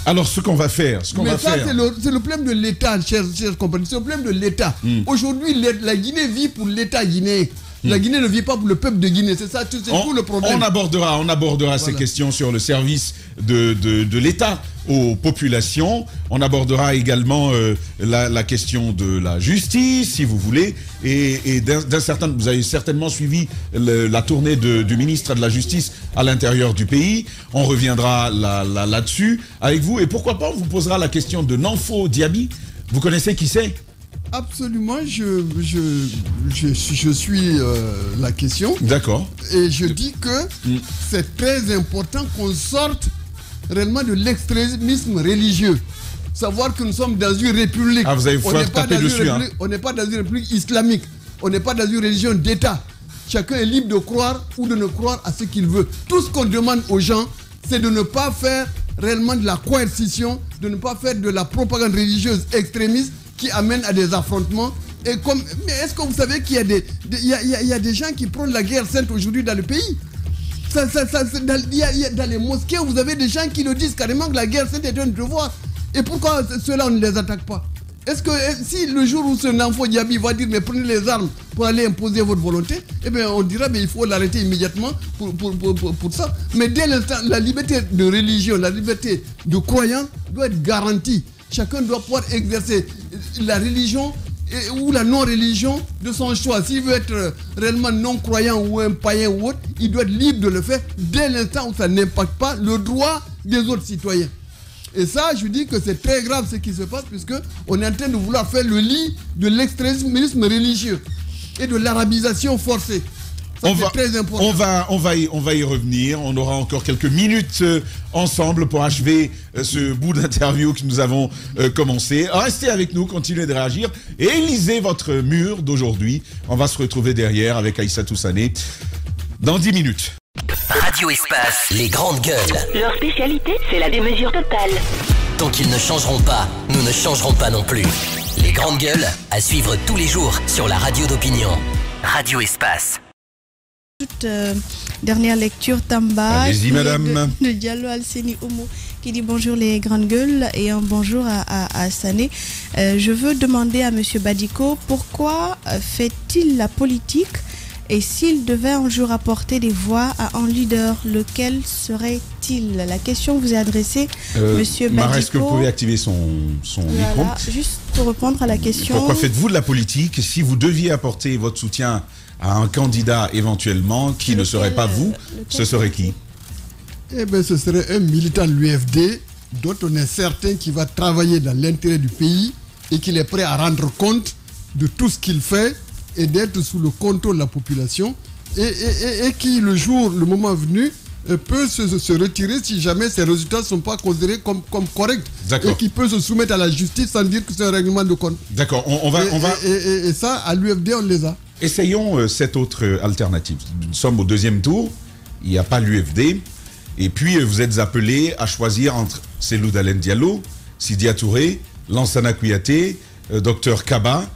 Alors, ce qu'on va faire, c'est le problème de l'État, chers compagnons, c'est le problème de l'État. Aujourd'hui, la Guinée vit pour l'État guinéen. La Guinée ne vit pas pour le peuple de Guinée, c'est ça, c'est tout le problème. On abordera ces questions sur le service de l'État aux populations. On abordera également la question de la justice, si vous voulez, et vous avez certainement suivi la tournée du ministre de la Justice à l'intérieur du pays. On reviendra là-dessus avec vous, et pourquoi pas on vous posera la question de Nanfo Diaby. Vous connaissez qui c'est? Absolument, je suis la question. D'accord. Et je dis que c'est très important qu'on sorte réellement de l'extrémisme religieux. Savoir que nous sommes dans une république. Ah, vous avez tapé dessus. On n'est pas dans une république islamique. On n'est pas dans une religion d'État. Chacun est libre de croire ou de ne croire à ce qu'il veut. Tout ce qu'on demande aux gens, c'est de ne pas faire réellement de la coercition, de ne pas faire de la propagande religieuse extrémiste qui amène à des affrontements. Mais est-ce que vous savez qu'il y a des gens qui prônent la guerre sainte aujourd'hui dans le pays? Dans les mosquées, vous avez des gens qui nous disent carrément que la guerre, c'est un devoir. Et pourquoi ceux-là, on ne les attaque pas? Est-ce que si le jour où ce Namfo Diaby va dire mais prenez les armes pour aller imposer votre volonté, eh bien on dira mais il faut l'arrêter immédiatement pour ça. Mais dès l'instant, la liberté de religion, la liberté de croyance doit être garantie. Chacun doit pouvoir exercer la religion ou la non-religion de son choix. S'il veut être réellement non-croyant ou un païen ou autre, il doit être libre de le faire dès l'instant où ça n'impacte pas le droit des autres citoyens. Et ça, je dis que c'est très grave ce qui se passe puisque on est en train de vouloir faire le lit de l'extrémisme religieux et de l'arabisation forcée. Ça, c'est très important. On va y revenir. On aura encore quelques minutes ensemble pour achever ce bout d'interview que nous avons commencé. Restez avec nous, continuez de réagir et lisez votre mur d'aujourd'hui. On va se retrouver derrière avec Aïssatou Sané dans 10 minutes. Radio Espace, les grandes gueules. Leur spécialité, c'est la démesure totale. Tant qu'ils ne changeront pas, nous ne changerons pas non plus. Les grandes gueules, à suivre tous les jours sur la radio d'opinion. Radio Espace. Toute dernière lecture, Tamba. Allez-y, madame. De Diallo Alseni Omo qui dit bonjour les grandes gueules et un bonjour à Sané. Je veux demander à M. Badiko pourquoi fait-il la politique? Et s'il devait un jour apporter des voix à un leader, lequel serait-il? La question vous est adressée, Monsieur Badiko. Mara, est-ce que vous pouvez activer son micro? Juste pour répondre à la question. Pourquoi faites-vous de la politique? Si vous deviez apporter votre soutien à un candidat éventuellement qui ne serait pas vous, ce serait qui? Eh bien, ce serait un militant de l'UFD dont on est certain qu'il va travailler dans l'intérêt du pays et qu'il est prêt à rendre compte de tout ce qu'il fait et d'être sous le contrôle de la population et qui, le moment venu, peut se retirer si jamais ses résultats ne sont pas considérés comme corrects. Et qui peut se soumettre à la justice sans dire que c'est un règlement de compte. D'accord, Et ça, à l'UFD, on les a. Essayons cette autre alternative. Nous sommes au deuxième tour, il n'y a pas l'UFD, et puis vous êtes appelé à choisir entre Cellou Dalein Diallo, Sidya Touré, Lansana Kouyaté, Dr Kaba,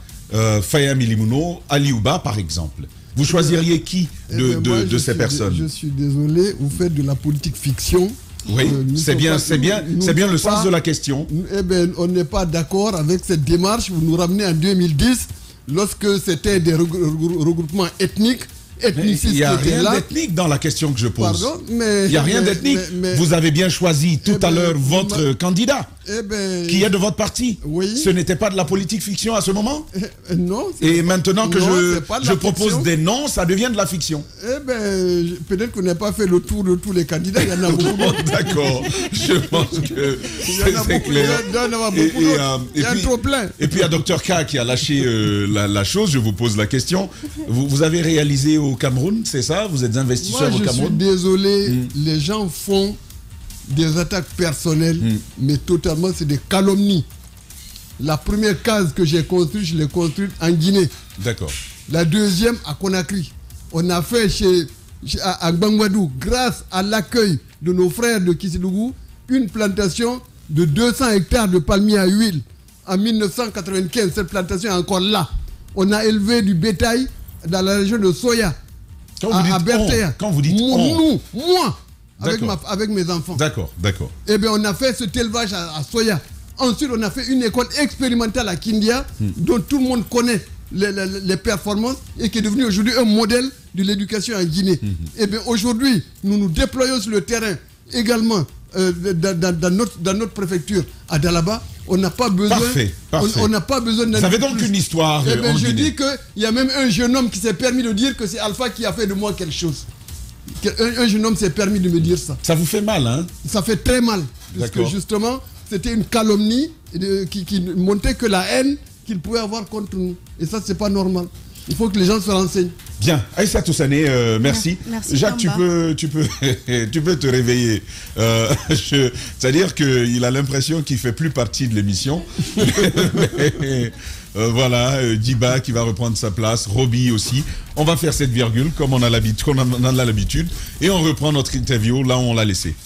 Faya Milimouno, Ali Ouba par exemple. Vous choisiriez qui de ces personnes? Je suis désolé, vous faites de la politique fiction. Oui, c'est bien le sens de la question. Eh bien, on n'est pas d'accord avec cette démarche. Vous nous ramenez en 2010, lorsque c'était des regroupements ethniques. Il n'y a rien d'ethnique dans la question que je pose. Pardon, mais il n'y a rien d'ethnique. Vous avez bien choisi tout à l'heure votre candidat, qui est de votre parti. Oui. Ce n'était pas de la politique fiction à ce moment? Non. Et maintenant que je propose des noms, ça devient de la fiction. Eh bien, peut-être qu'on n'a pas fait le tour de tous les candidats. Il y en a beaucoup. D'accord. Je pense que c'est clair. Il y a trop plein. Et puis il y a Dr K qui a lâché la chose. Je vous pose la question. Vous avez réalisé au Cameroun, c'est ça? Vous êtes investisseur au Cameroun? Je suis désolé, les gens font des attaques personnelles, mais totalement, c'est des calomnies. La première case que j'ai construite, je l'ai construite en Guinée. D'accord. La deuxième à Conakry. On a fait à Gbangwadou, grâce à l'accueil de nos frères de Kisidougou, une plantation de 200 hectares de palmiers à huile. En 1995, cette plantation est encore là. On a élevé du bétail dans la région de Soya, à Berthéa. Quand vous dites moi, avec mes enfants. D'accord. Eh bien, on a fait cet élevage à Soya. Ensuite, on a fait une école expérimentale à Kindia, dont tout le monde connaît les performances et qui est devenu aujourd'hui un modèle de l'éducation en Guinée. Eh bien, aujourd'hui, nous nous déployons sur le terrain également dans notre préfecture à Dalaba. On n'a pas besoin. Parfait. On n'a pas besoin d'un. Vous avez donc une histoire. Eh bien, je dis qu'il y a même un jeune homme qui s'est permis de dire que c'est Alpha qui a fait de moi quelque chose. Un jeune homme s'est permis de me dire ça. Ça vous fait mal, hein? Ça fait très mal. Parce que justement, c'était une calomnie qui montrait que la haine qu'il pouvait avoir contre nous. Et ça, c'est pas normal. Il faut que les gens se renseignent. Bien, Aïssatou Sané, merci. Merci. Jacques, tu peux te réveiller. C'est-à-dire qu'il a l'impression qu'il ne fait plus partie de l'émission. Voilà, Diba qui va reprendre sa place, Roby aussi. On va faire cette virgule comme on a l'habitude. Et on reprend notre interview là où on l'a laissé.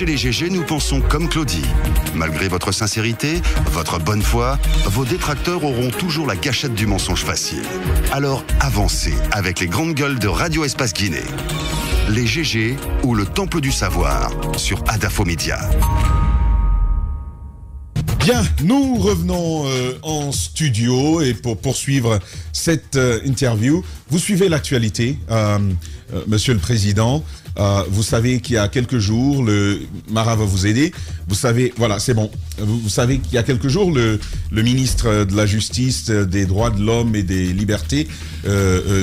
Chez les GG, nous pensons comme Claudie. Malgré votre sincérité, votre bonne foi, vos détracteurs auront toujours la gâchette du mensonge facile. Alors avancez avec les grandes gueules de Radio Espace Guinée. Les GG ou le Temple du Savoir sur Adafo Média. Bien, nous revenons en studio et pour poursuivre cette interview, vous suivez l'actualité, Monsieur le Président. Vous savez qu'il y a quelques jours, Mara va vous aider. Vous savez, voilà, c'est bon. Vous savez qu'il y a quelques jours, le ministre de la Justice, des Droits de l'Homme et des Libertés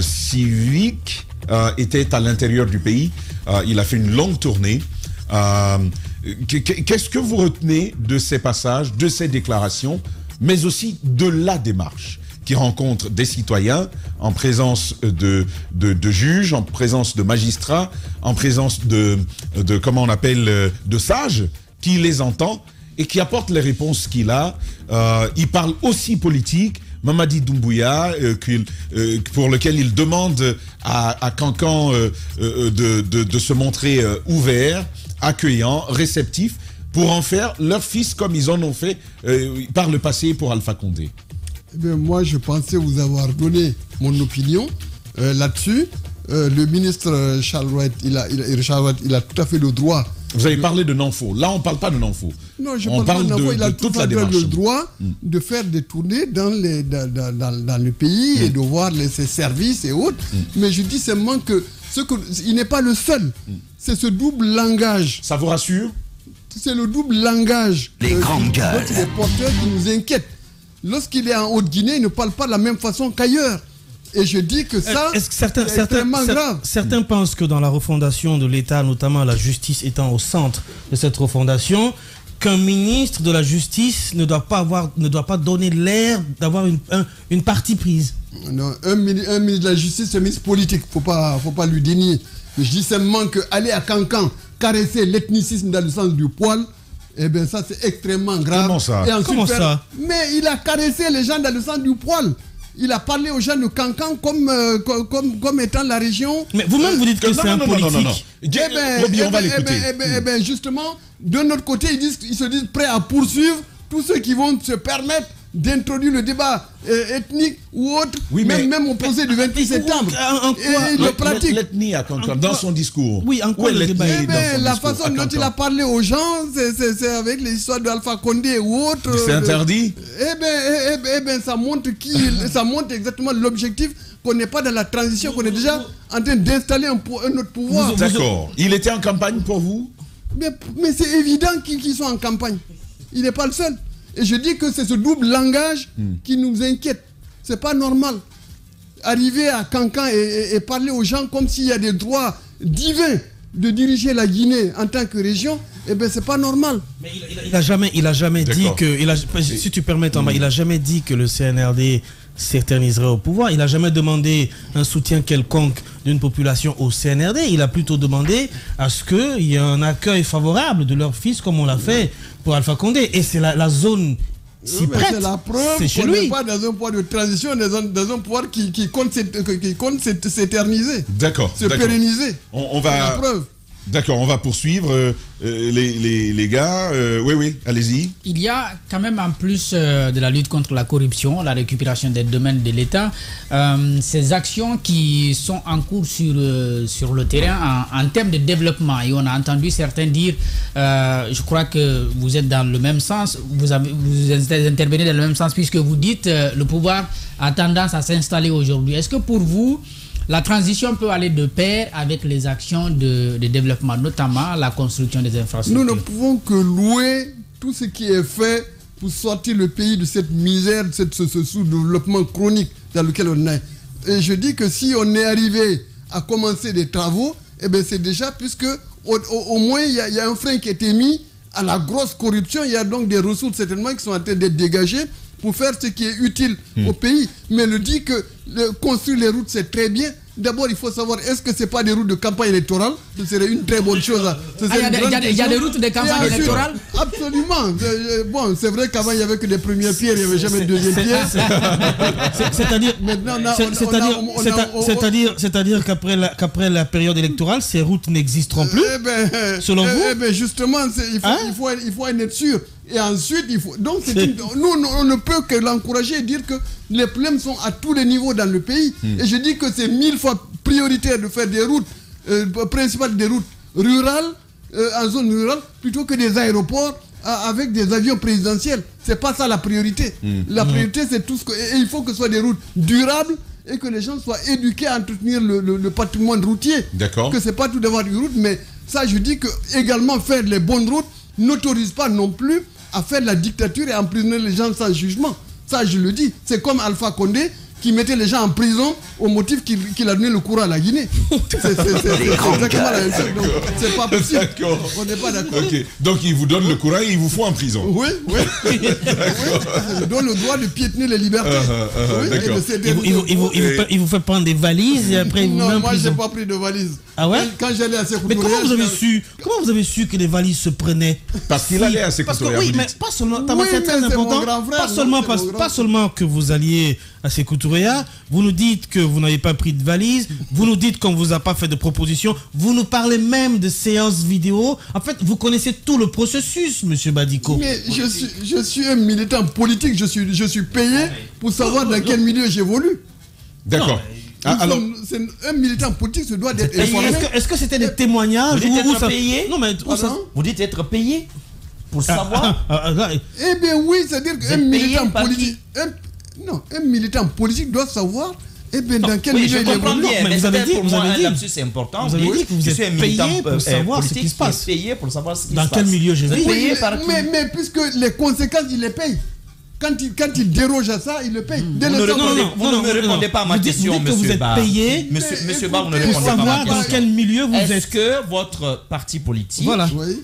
civiques était à l'intérieur du pays. Il a fait une longue tournée. Qu'est-ce que vous retenez de ces passages, de ces déclarations, mais aussi de la démarche qui rencontre des citoyens en présence de juges, en présence de magistrats, en présence de comment on appelle, de sages, qui les entend et qui apporte les réponses qu'il a. Il parle aussi politique. Mamadi Doumbouya, pour lequel il demande à Cancan de se montrer ouvert, accueillant, réceptif, pour en faire leur fils comme ils en ont fait par le passé pour Alpha Condé. Eh bien, moi, je pensais vous avoir donné mon opinion là-dessus. Le ministre Charles Wright, il a tout à fait le droit. Vous avez parlé de non-faux. Là, on ne parle pas de non-faux. Non, on parle de il a toute la démarche. Le droit de faire des tournées dans le pays et de voir ses services et autres. Mais je dis seulement que il n'est pas le seul. C'est ce double langage. Ça vous rassure? C'est le double langage des porteurs qui nous inquiète. Lorsqu'il est en Haute-Guinée, il ne parle pas de la même façon qu'ailleurs. Et je dis que ça, c'est extrêmement grave. Certains pensent que dans la refondation de l'État, notamment la justice étant au centre de cette refondation, qu'un ministre de la justice ne doit pas donner l'air d'avoir une partie prise. Non, un ministre de la justice, c'est un ministre politique. Faut pas lui dénier. Mais je dis seulement qu'aller à Cancan, caresser l'ethnicisme dans le sens du poil, eh bien ça c'est extrêmement grave. Comment ça? Comment ça? Mais il a caressé les gens dans le sens du poil. Il a parlé aux gens de Cancan comme étant la région. Mais vous-même vous dites que c'est un politique. On va l'écouter. Eh bien, justement, de notre côté, ils se disent prêts à poursuivre tous ceux qui vont se permettre d'introduire le débat ethnique ou autre, oui, même au procès du 28 septembre. Et le pratique. L'ethnie à Cancan, dans son discours. Oui, en quoi le débat la façon dont il a parlé aux gens, c'est avec les histoires d'Alpha Condé ou autre. C'est interdit. Eh bien, ça montre exactement l'objectif, qu'on n'est pas dans la transition, qu'on est déjà en train d'installer un autre pouvoir. D'accord. Il était en campagne pour vous? Mais c'est évident qu'ils sont en campagne. Il n'est pas le seul. Et je dis que c'est ce double langage qui nous inquiète. C'est pas normal. Arriver à Cancan et parler aux gens comme s'il y a des droits divins de diriger la Guinée en tant que région, eh bien c'est pas normal. Mais il a jamais dit que, si tu permets Thomas, il a jamais dit que le CNRD s'éterniserait au pouvoir. Il n'a jamais demandé un soutien quelconque d'une population au CNRD. Il a plutôt demandé à ce qu'il y ait un accueil favorable de leur fils, comme on l'a fait pour Alpha Condé. Et c'est la zone si prête. C'est la preuve qu'on n'est pas dans un pouvoir de transition, dans un pouvoir qui compte s'éterniser. D'accord. Se pérenniser. On va... C'est la preuve. D'accord, on va poursuivre les gars. Oui, allez-y. Il y a quand même, en plus de la lutte contre la corruption, la récupération des domaines de l'État, ces actions qui sont en cours sur le terrain en termes de développement. Et on a entendu certains dire, je crois que vous êtes dans le même sens, vous intervenez dans le même sens, puisque vous dites le pouvoir a tendance à s'installer aujourd'hui. Est-ce que pour vous, la transition peut aller de pair avec les actions de développement, notamment la construction des infrastructures? Nous ne pouvons que louer tout ce qui est fait pour sortir le pays de cette misère, de ce sous-développement chronique dans lequel on est. Et je dis que si on est arrivé à commencer des travaux, eh bien c'est déjà, puisque au moins il y a un frein qui a été mis à la grosse corruption. Il y a donc des ressources certainement qui sont en train d'être dégagées pour faire ce qui est utile au pays. Mais le dit que construire les routes, c'est très bien. D'abord, il faut savoir, est-ce que ce n'est pas des routes de campagne électorale? ce serait une très bonne chose. Il y a des routes de campagne électorale. Absolument. Bon, c'est vrai qu'avant, il n'y avait que des premières pierres, il n'y avait jamais de deuxième pierre. C'est-à-dire qu'après la période électorale, ces routes n'existeront plus, selon vous? Justement, il faut en être sûr. Et ensuite, donc nous, on ne peut que l'encourager et dire que les problèmes sont à tous les niveaux dans le pays. Et je dis que c'est 1000 fois prioritaire de faire des routes, principalement des routes rurales, en zone rurale, plutôt que des aéroports avec des avions présidentiels. C'est pas ça la priorité. La priorité, c'est tout ce que... Et il faut que ce soit des routes durables et que les gens soient éduqués à entretenir le patrimoine routier. D'accord. Que c'est pas tout d'avoir une route, mais ça, je dis que également faire les bonnes routes n'autorise pas non plus à faire de la dictature et à emprisonner les gens sans jugement. Ça, je le dis. C'est comme Alpha Condé qui mettait les gens en prison au motif qu'il a donné le courant à la Guinée. C'est exactement la même chose. C'est pas possible. On n'est pas d'accord. Okay. Donc, il vous donne le courant et il vous faut en prison. Oui. Il donne le droit de piétiner les libertés. Il vous fait prendre des valises et après il vous met en prison. Non, moi, je n'ai pas pris de valises. Ah ouais? Quand j'allais à Sékou Touré... Mais comment vous avez su que les valises se prenaient? Parce qu'il allait à Sékou Touré. Oui, mais pas seulement... C'est très important. Pas seulement que vous alliez à Sékou Touré, vous nous dites que vous n'avez pas pris de valise, vous nous dites qu'on ne vous a pas fait de proposition, vous nous parlez même de séances vidéo. En fait, vous connaissez tout le processus, monsieur Badiko. Mais je suis un militant politique, je suis payé pour savoir dans quel milieu j'évolue. D'accord. Alors, un militant politique se doit d'être informé. Est-ce que c'était des témoignages? Vous dites être payé? Non, mais vous dites être payé pour savoir? Eh bien oui, c'est-à-dire qu'un militant politique... un militant politique doit savoir dans quel milieu il évolue. Mais vous avez dit, c'est important. Vous avez dit que vous êtes payé pour savoir ce qui se passe. Payé pour savoir ce qui se passe. Dans quel milieu je vis? Mais puisque les conséquences, il les paye. Quand il déroge à ça, il le paye. Vous ne me répondez pas à ma question, monsieur. Vous êtes payé Monsieur Ba, vous ne répondez pas à ma question. Dans quel milieu vous êtes? Est-ce que votre parti politique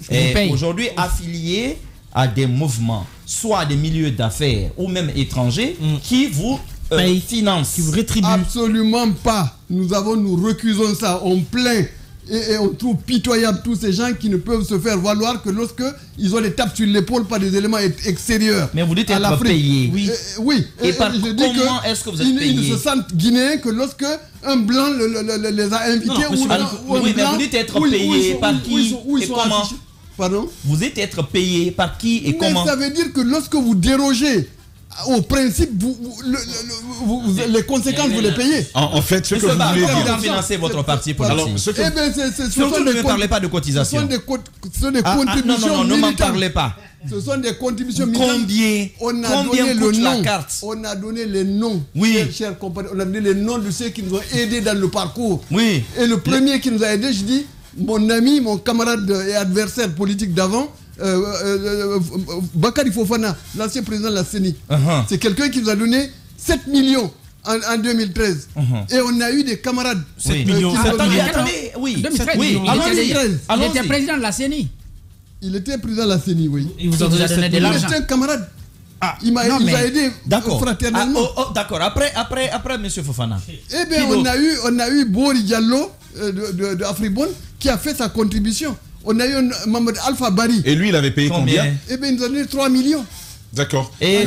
est aujourd'hui affilié à des mouvements, soit des milieux d'affaires ou même étrangers, qui vous financent, qui vous rétribuent? Absolument pas. Nous recusons ça. On plaint et on trouve pitoyable tous ces gens qui ne peuvent se faire valoir que lorsque ils ont des tapes sur l'épaule par des éléments extérieurs. Mais vous dites être payé. Oui. Et comment est-ce que vous êtes payé? Ils ne se sentent guinéens que lorsque un blanc les a invités. Oui, mais vous dites être payé par qui et comment? Pardon? Vous êtes être payé par qui et comment? Mais ça veut dire que lorsque vous dérogez au principe, les conséquences, vous les payez. En fait, ce que vous voulez dire... financer votre parti politique. Surtout ne me parlez pas de cotisation. Ce sont des contributions militaires. Non, ne m'en parlez pas. Ce sont des contributions militaires. Combien coûte la carte? On a donné les noms, chers compagnons. On a donné les noms de ceux qui nous ont aidés dans le parcours. Oui. Et le premier qui nous a aidés, je dis, mon ami, mon camarade et adversaire politique d'avant, Bakary Fofana, l'ancien président de la CENI. C'est quelqu'un qui nous a donné 7 millions en 2013. Et on a eu des camarades. 7 millions. Attendez, oui. 2013. Il était président de la CENI. Il était président de la CENI, oui. Il vous a donné de l'argent. Il était un camarade. Il m'a aidé fraternellement. D'accord. Après, M. Fofana. Eh bien, on a eu Bori Diallo de Afribon qui a fait sa contribution. On a eu Mohamed Alpha Bari. Et lui, il avait payé combien? Eh bien, il nous a donné 3 millions. D'accord. Et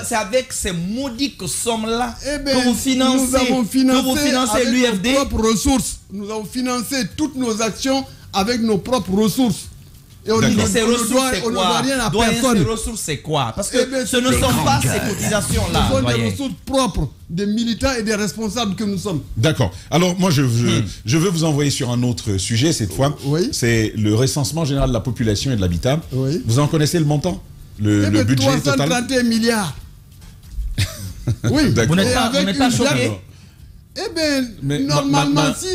c'est avec ces maudites sommes-là que vous financez, nous avons financé avec l'UFD. nos propres ressources. Nous avons financé toutes nos actions avec nos propres ressources. Et on ne doit rien à personne. Ces ressources, c'est quoi? Parce que ce ne sont pas ces cotisations-là. Ce sont des ressources propres des militants et des responsables que nous sommes. D'accord. Alors, moi, je veux vous envoyer sur un autre sujet cette fois. Oui. C'est le recensement général de la population et de l'habitat. Oui. Vous en connaissez le montant? Le budget 331 total? milliards. Oui. Vous n'êtes pas choqué? Eh bien, normalement, si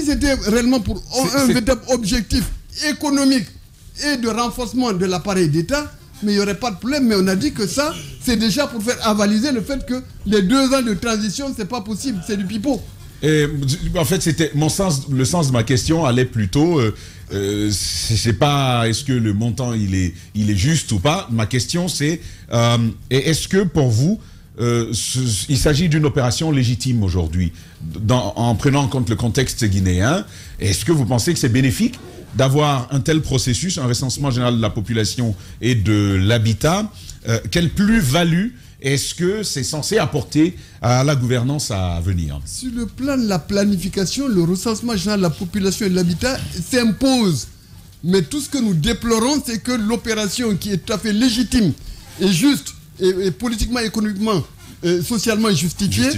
c'était réellement pour un véritable objectif économique et de renforcement de l'appareil d'État, mais il n'y aurait pas de problème. Mais on a dit que ça, c'est déjà pour faire avaliser le fait que les 2 ans de transition, c'est pas possible, c'est du pipeau. Et, en fait, le sens de ma question allait plutôt, c'est pas est-ce que le montant il est juste ou pas. Ma question c'est, est-ce que pour vous, il s'agit d'une opération légitime aujourd'hui, en prenant en compte le contexte guinéen. Est-ce que vous pensez que c'est bénéfique d'avoir un tel processus, un recensement général de la population et de l'habitat? Quelle plus-value est-ce que c'est censé apporter à la gouvernance à venir? Sur le plan de la planification, le recensement général de la population et de l'habitat s'impose. Mais tout ce que nous déplorons, c'est que l'opération qui est tout à fait légitime et juste et politiquement, économiquement, socialement justifiée,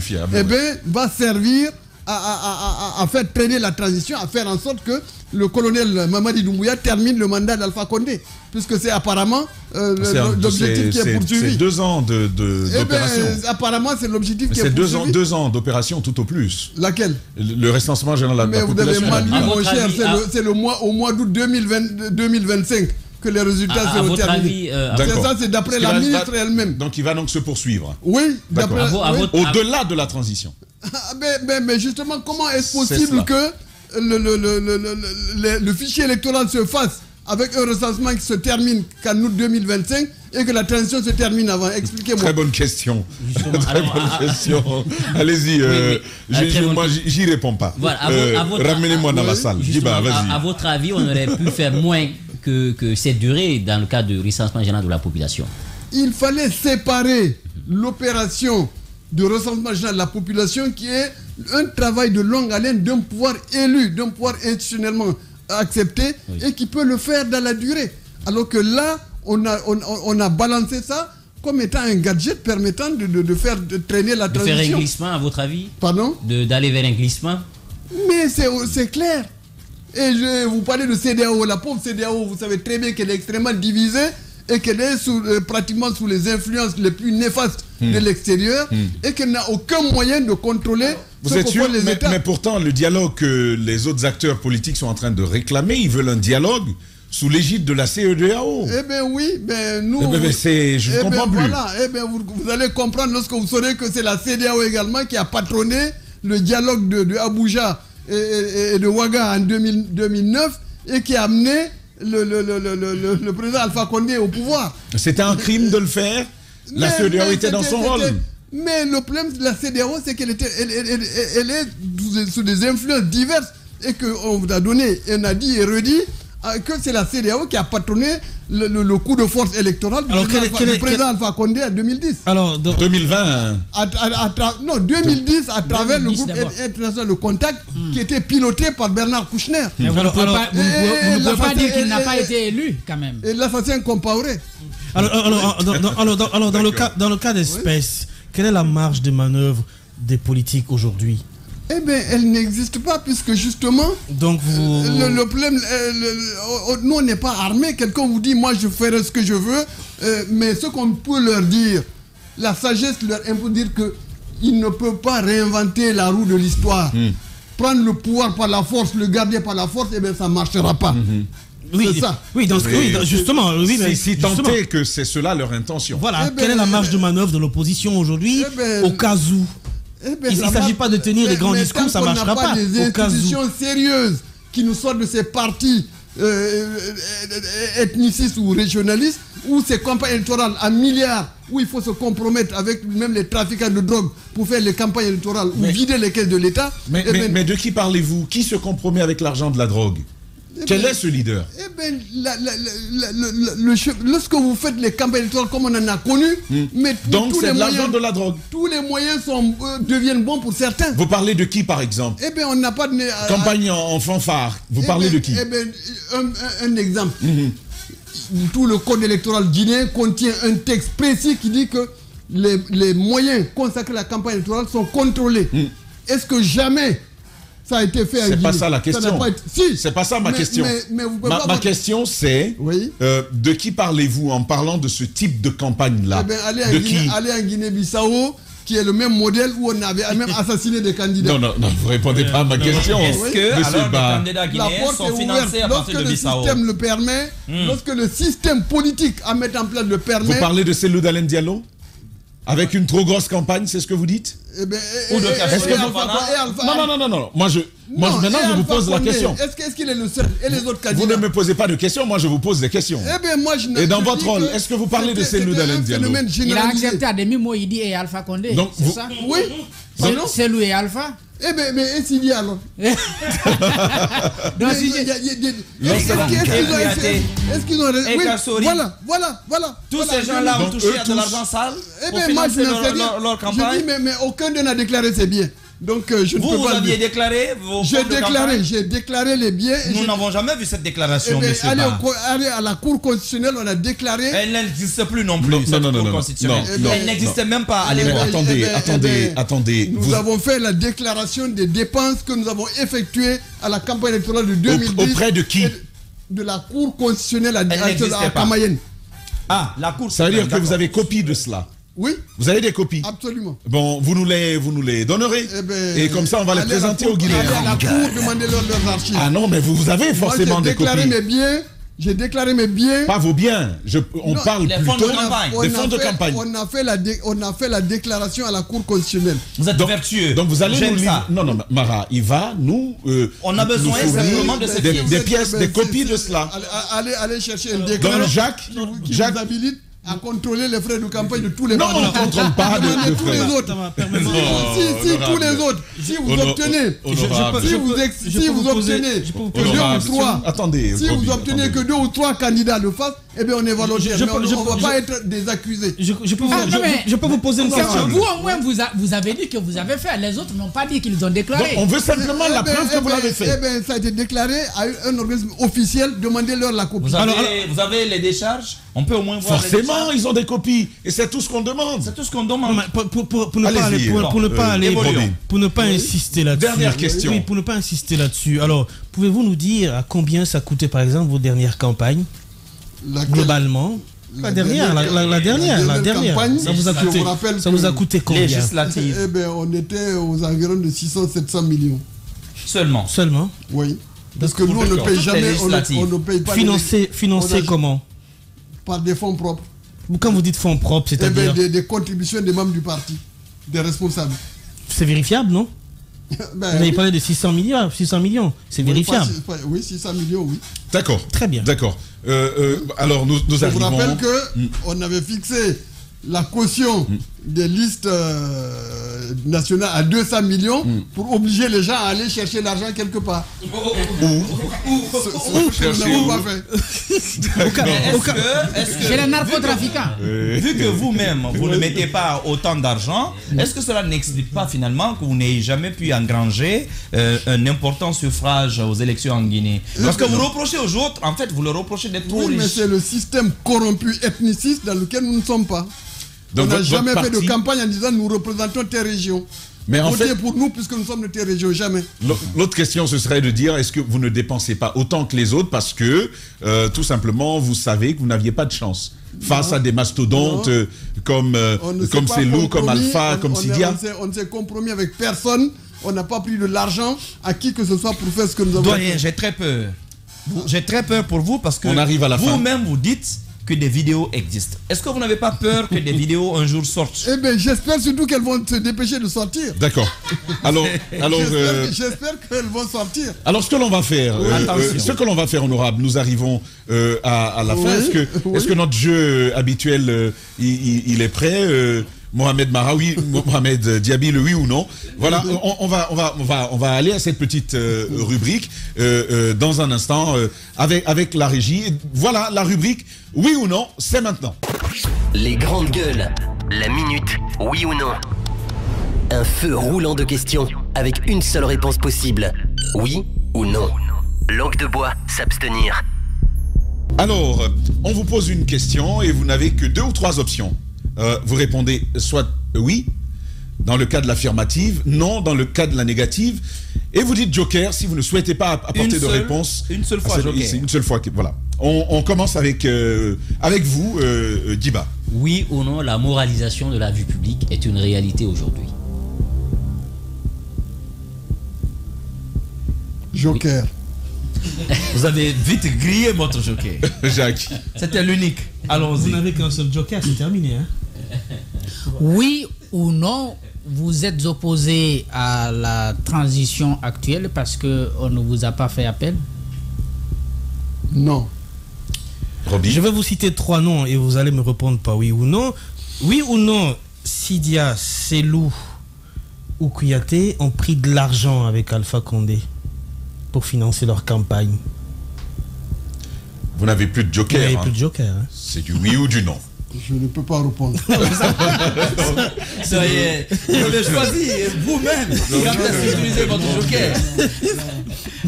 va servir à faire traîner la transition, à faire en sorte que le colonel Mamadi Doumbouya termine le mandat d'Alpha Condé, puisque c'est apparemment l'objectif qui est poursuivi. C'est 2 ans d'opération. Apparemment, c'est l'objectif qui est poursuivi. C'est 2 ans d'opération tout au plus. Laquelle? Le recensement général de la population. Mais vous avez mal lu, mon cher, c'est au mois d'août 2025 que les résultats seront terminés. Ça, c'est d'après la ministre elle-même. Donc, il va donc se poursuivre. Oui, d'après. Au-delà de la transition. Mais justement, comment est-ce possible que le fichier électoral se fasse avec un recensement qui se termine qu'en août 2025 et que la transition se termine avant? Expliquez-moi. Très bonne question. Très bonne question. Allez-y, moi j'y réponds pas. Voilà, ramenez-moi dans la salle. À votre avis, on aurait pu faire moins que cette durée dans le cadre du recensement général de la population? Il fallait séparer l'opération de recensement général de la population qui est un travail de longue haleine d'un pouvoir élu, d'un pouvoir institutionnellement accepté et qui peut le faire dans la durée. Alors que là, on a balancé ça comme étant un gadget permettant de faire traîner la transition. De faire un glissement, à votre avis? Pardon? D'aller vers un glissement? Mais c'est clair. Et vous parlez de CEDEAO. La pauvre CEDEAO, vous savez très bien qu'elle est extrêmement divisée et qu'elle est pratiquement sous les influences les plus néfastes de l'extérieur et qu'elle n'a aucun moyen de contrôler Vous êtes sûr, mais pourtant, le dialogue que les autres acteurs politiques sont en train de réclamer, ils veulent un dialogue sous l'égide de la CEDEAO. Eh bien oui, mais nous... je ne comprends plus. Voilà, vous allez comprendre lorsque vous saurez que c'est la CEDEAO également qui a patronné le dialogue de Abuja et de Ouaga en 2009 et qui a amené le président Alpha Condé au pouvoir. C'était un crime de le faire. La CEDEAO était dans son rôle. Mais le problème de la CEDEAO, c'est qu'elle est sous des influences diverses et qu'on vous a donné, on a dit et redit que c'est la CEDEAO qui a patronné le coup de force électoral du président Alpha Condé en 2010. Alors, 2020 non, 2010 à travers le groupe international de contact qui était piloté par Bernard Kouchner. Mais vous ne pouvez pas dire qu'il n'a pas été élu quand même. Et l'assassin Compaoré. Alors, dans le cas d'espèce, quelle est la marge de manœuvre des politiques aujourd'hui? Eh bien, elle n'existe pas puisque justement, donc le problème, nous on n'est pas armés. Quelqu'un vous dit, moi je ferai ce que je veux, mais ce qu'on peut leur dire, la sagesse leur impose de dire qu'ils ne peuvent pas réinventer la roue de l'histoire. Prendre le pouvoir par la force, le garder par la force, eh bien ça ne marchera pas. Oui, c'est ça. Oui, justement. Si tant est que c'est cela leur intention. Voilà, quelle est la marge de manœuvre de l'opposition aujourd'hui au cas où? Il ne s'agit pas de tenir les grands discours, ça ne marchera pas. Des institutions sérieuses qui nous sortent de ces partis ethnicistes ou régionalistes, où ces campagnes électorales à milliards, où il faut se compromettre avec même les trafiquants de drogue pour faire les campagnes électorales ou vider les caisses de l'État. Mais de qui parlez-vous? Qui se compromet avec l'argent de la drogue? Quel est ce leader? Lorsque vous faites les campagnes électorales comme on en a connu, donc c'est l'argent de la drogue. Tous les moyens deviennent bons pour certains. Vous parlez de qui par exemple? Eh bien, on n'a pas de campagne en fanfare. Vous parlez de qui? Eh bien, un exemple. Tout le code électoral guinéen contient un texte précis qui dit que les moyens consacrés à la campagne électorale sont contrôlés. Est-ce que jamais ça a été fait? C'est pas ça la question. Si. C'est pas ça ma question. Ma question c'est de qui parlez-vous en parlant de ce type de campagne-là? Eh bien, allez en Guinée-Bissau, qui est le même modèle où on avait même assassiné des candidats. Non, vous répondez pas à ma question. Est-ce que alors, les candidats guinéens sont financés à partir de Bissau? Lorsque le système le permet, lorsque le système politique à mettre en place le permet. Vous parlez de Cellou Dalein Diallo? Avec une trop grosse campagne, c'est ce que vous dites? Eh ben, Ou de est-ce que non. Maintenant, je vous pose la question. Est-ce qu'il est le seul? Et les autres candidats? Vous ne me posez pas de questions, moi je vous pose des questions. Eh bien, moi, et dans votre rôle, est-ce que vous parlez de Cellou Dalein Diallo? Il a accepté à demi-mot, il dit et Alpha Condé. C'est ça? Oui. Cellou et Alpha? Eh bien, mais et s'il y a alors? Est-ce qu'ils ont... Oui, voilà. Tous ces gens-là ont touché à de l'argent sale pour financer leur campagne. Je dis, mais aucun d'eux n'a déclaré ses biens. Donc, je ne peux pas... Vous aviez déclaré vos fonds de campagne? J'ai déclaré les biens. Nous n'avons jamais vu cette déclaration, monsieur. Allez à la Cour constitutionnelle, on a déclaré... Elle n'existe plus non plus, cette Cour constitutionnelle. Elle n'existait même pas à l'époque. Attendez. Nous avons fait la déclaration des dépenses que nous avons effectuées à la campagne électorale de 2010. Auprès de qui? De la Cour constitutionnelle à Camayen. Ah, la Cour. Ça veut dire que vous avez copie de cela? Oui. Vous avez des copies? Absolument. Bon, vous nous les donnerez. Et comme ça, on va les présenter aux Guinéens. Allez à la Cour, demandez-leur leurs archives. Ah non, mais vous avez forcément des copies. J'ai déclaré mes biens. Pas vos biens. On parle plutôt des fonds de campagne. On a fait la déclaration à la Cour constitutionnelle. Vous êtes vertueux. Donc vous allez nous lire. Non, Mara, il va nous. On a besoin simplement de des pièces, des copies de cela. Allez chercher une déclaration. Donc qui vous habilite à contrôler les frais de campagne de tous les membres. Non, on ne contrôle pas de tous les autres. Si tous les autres, si vous obtenez, si vous obtenez que 2 ou 3, attendez, si vous obtenez que 2 ou 3 candidats le fassent, eh bien on est volontaire. On ne va pas être des accusés. Je peux vous poser une question. Vous au moins vous avez dit que vous avez fait. Les autres n'ont pas dit qu'ils ont déclaré. On veut simplement la preuve que vous l'avez fait. Eh bien ça a été déclaré à un organisme officiel. Demandez-leur la copie. Vous avez les décharges? On peut au moins voir. Forcément, ils ont des copies. Et c'est tout ce qu'on demande. C'est tout ce qu'on demande. Pour ne pas insister là-dessus. Dernière question. Oui, pour ne pas insister là-dessus. Alors, pouvez-vous nous dire à combien ça coûtait, par exemple, vos dernières campagnes? Globalement. La dernière. Campagne, ça vous a coûté combien? Législative. Eh bien, on était aux environs de 600-700 millions. Seulement. Oui. Parce que nous, on ne paye jamais. On ne paye pas. Financé comment? Par des fonds propres. Quand vous dites fonds propres, c'est-à-dire des contributions des membres du parti, des responsables. C'est vérifiable, non? Vous avez parlé de 600 millions, c'est vérifiable. Oui, 600 millions, oui. D'accord. Très bien. D'accord. Alors, nous arrivons... Je vous rappelle qu'on avait fixé la caution des listes nationales à 200 millions pour obliger les gens à aller chercher l'argent quelque part. C'est les narcotrafiquants. Vu que vous-même, vous ne mettez pas autant d'argent, est-ce que cela n'explique pas finalement que vous n'ayez jamais pu engranger un important suffrage aux élections en Guinée? Parce que vous reprochez aux autres, en fait, vous leur reprochez d'être trop riches. Oui, mais c'est le système corrompu ethniciste dans lequel nous ne sommes pas. Donc on n'a jamais fait de campagne en disant nous représentons telle région. Mais en fait, pour nous puisque nous sommes de telle région, jamais. L'autre question, ce serait de dire est-ce que vous ne dépensez pas autant que les autres parce que tout simplement vous savez que vous n'aviez pas de chance face à des mastodontes comme Cellou, comme Alpha, comme Sidia. On ne s'est compromis avec personne. On n'a pas pris de l'argent à qui que ce soit pour faire ce que nous avons fait. J'ai très peur. J'ai très peur pour vous parce que vous-même vous dites que des vidéos existent. Est-ce que vous n'avez pas peur que des vidéos un jour sortent? Eh bien, j'espère surtout qu'elles vont se dépêcher de sortir. D'accord. Alors, j'espère qu'elles vont sortir. Alors, ce que l'on va faire, honorable, nous arrivons à la fin. Est-ce que notre jeu habituel, il est prêt? Mohamed Diaby, le oui ou non. Voilà, on va aller à cette petite rubrique dans un instant avec la régie. Voilà la rubrique oui ou non, c'est maintenant. Les grandes gueules, la minute oui ou non. Un feu roulant de questions avec une seule réponse possible. Oui ou non. Langue de bois, s'abstenir. Alors, on vous pose une question et vous n'avez que 2 ou 3 options. Vous répondez soit oui, dans le cas de l'affirmative, non, dans le cas de la négative, et vous dites joker si vous ne souhaitez pas apporter de réponse. Une seule fois joker. Une seule fois, voilà. On commence avec vous, Diba. Oui ou non, la moralisation de la vue publique est une réalité aujourd'hui? Joker. Oui. Vous avez vite grillé votre joker. Jacques. C'était l'unique. Allons-y. Vous n'avez qu'un seul joker, c'est terminé. Hein? Oui ou non, vous êtes opposé à la transition actuelle parce qu'on ne vous a pas fait appel? Non. Roby. Je vais vous citer 3 noms et vous allez me répondre par oui ou non. Oui ou non, Sidia, Selou ou Kouyaté ont pris de l'argent avec Alpha Condé pour financer leur campagne. Vous n'avez plus de joker. Vous n'avez hein. plus de joker. Hein. C'est du oui ou du non. Je ne peux pas répondre. Ça y est, vous l'avez choisi vous-même. Quand vous utilisez votre joker.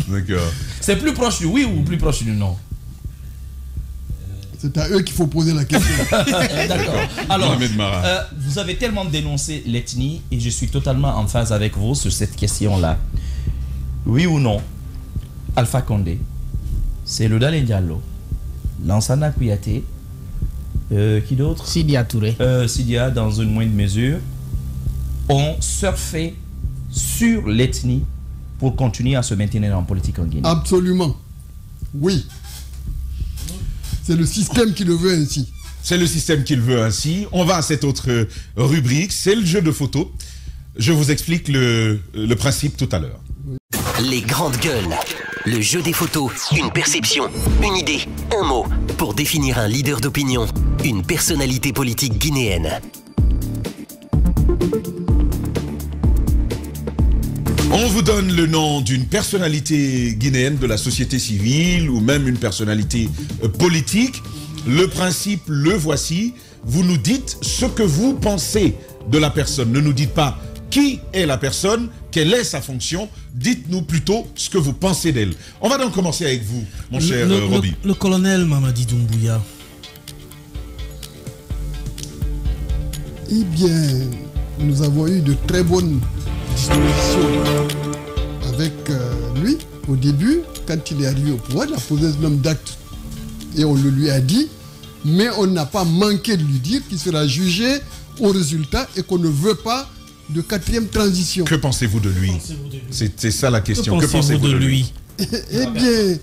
D'accord. C'est plus proche du oui ou plus proche du non? C'est à eux qu'il faut poser la question. D'accord. Alors, Mohamed Mara. vous avez tellement dénoncé l'ethnie et je suis totalement en phase avec vous sur cette question-là. Oui ou non, Alpha Condé, c'est le Dalé Diallo, Lansana Kouyaté, qui d'autre? Sidia Touré. Sidia, dans une moindre mesure, ont surfé sur l'ethnie pour continuer à se maintenir en politique en Guinée. Absolument. Oui. C'est le système qui le veut ainsi. C'est le système qui le veut ainsi. On va à cette autre rubrique, c'est le jeu de photos. Je vous explique le principe tout à l'heure. Les grandes gueules. Le jeu des photos. Une perception, une idée, un mot. Pour définir un leader d'opinion. Une personnalité politique guinéenne. On vous donne le nom d'une personnalité guinéenne de la société civile ou même une personnalité politique. Le principe, le voici. Vous nous dites ce que vous pensez de la personne. Ne nous dites pas qui est la personne, quelle est sa fonction. Dites-nous plutôt ce que vous pensez d'elle. On va donc commencer avec vous, mon cher Roby. Le colonel Mamadi Doumbouya. Eh bien, nous avons eu de très bonnes dispositions avec lui. Au début, quand il est arrivé au pouvoir, il a posé un nombre d'actes et on le lui a dit, mais on n'a pas manqué de lui dire qu'il sera jugé au résultat et qu'on ne veut pas de 4e transition. Que pensez-vous de lui? C'est ça la question. Que pensez-vous de lui? Eh bien,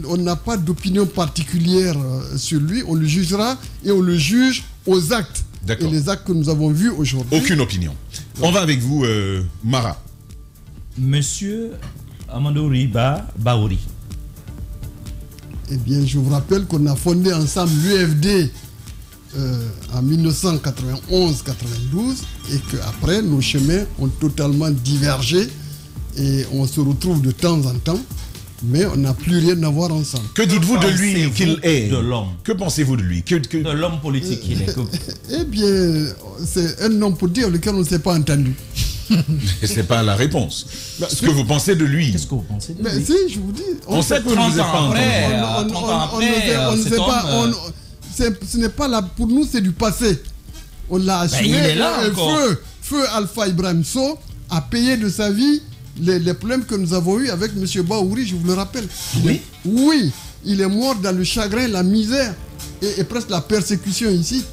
on n'a pas d'opinion particulière sur lui. On le jugera et on le juge aux actes. Et les actes que nous avons vus aujourd'hui. Aucune opinion. On va avec vous, Mara. Monsieur Amadou Riba Baouri. Eh bien, je vous rappelle qu'on a fondé ensemble l'UFD en 1991-92 et qu'après, nos chemins ont totalement divergé et on se retrouve de temps en temps, mais on n'a plus rien à voir ensemble. Que dites-vous de lui qu'il est? De l'homme. Que pensez-vous de lui? De l'homme politique qu'il est. Eh bien, c'est un homme politique avec lequel on ne s'est pas entendu. C'est pas la réponse. Ce que vous pensez de lui. Qu'est-ce que vous pensez de lui? Mais si, je vous dis. On sait que vous ne vous êtes pas entendu. On ne sait pas. Ce n'est pas là. Pour nous, c'est du passé. On l'a assumé. Il est là encore. Feu Alpha Ibrahim Sow a payé de sa vie les problèmes que nous avons eus avec M. Baouri, je vous le rappelle. Oui. Oui, il est mort dans le chagrin, la misère et presque la persécution ici.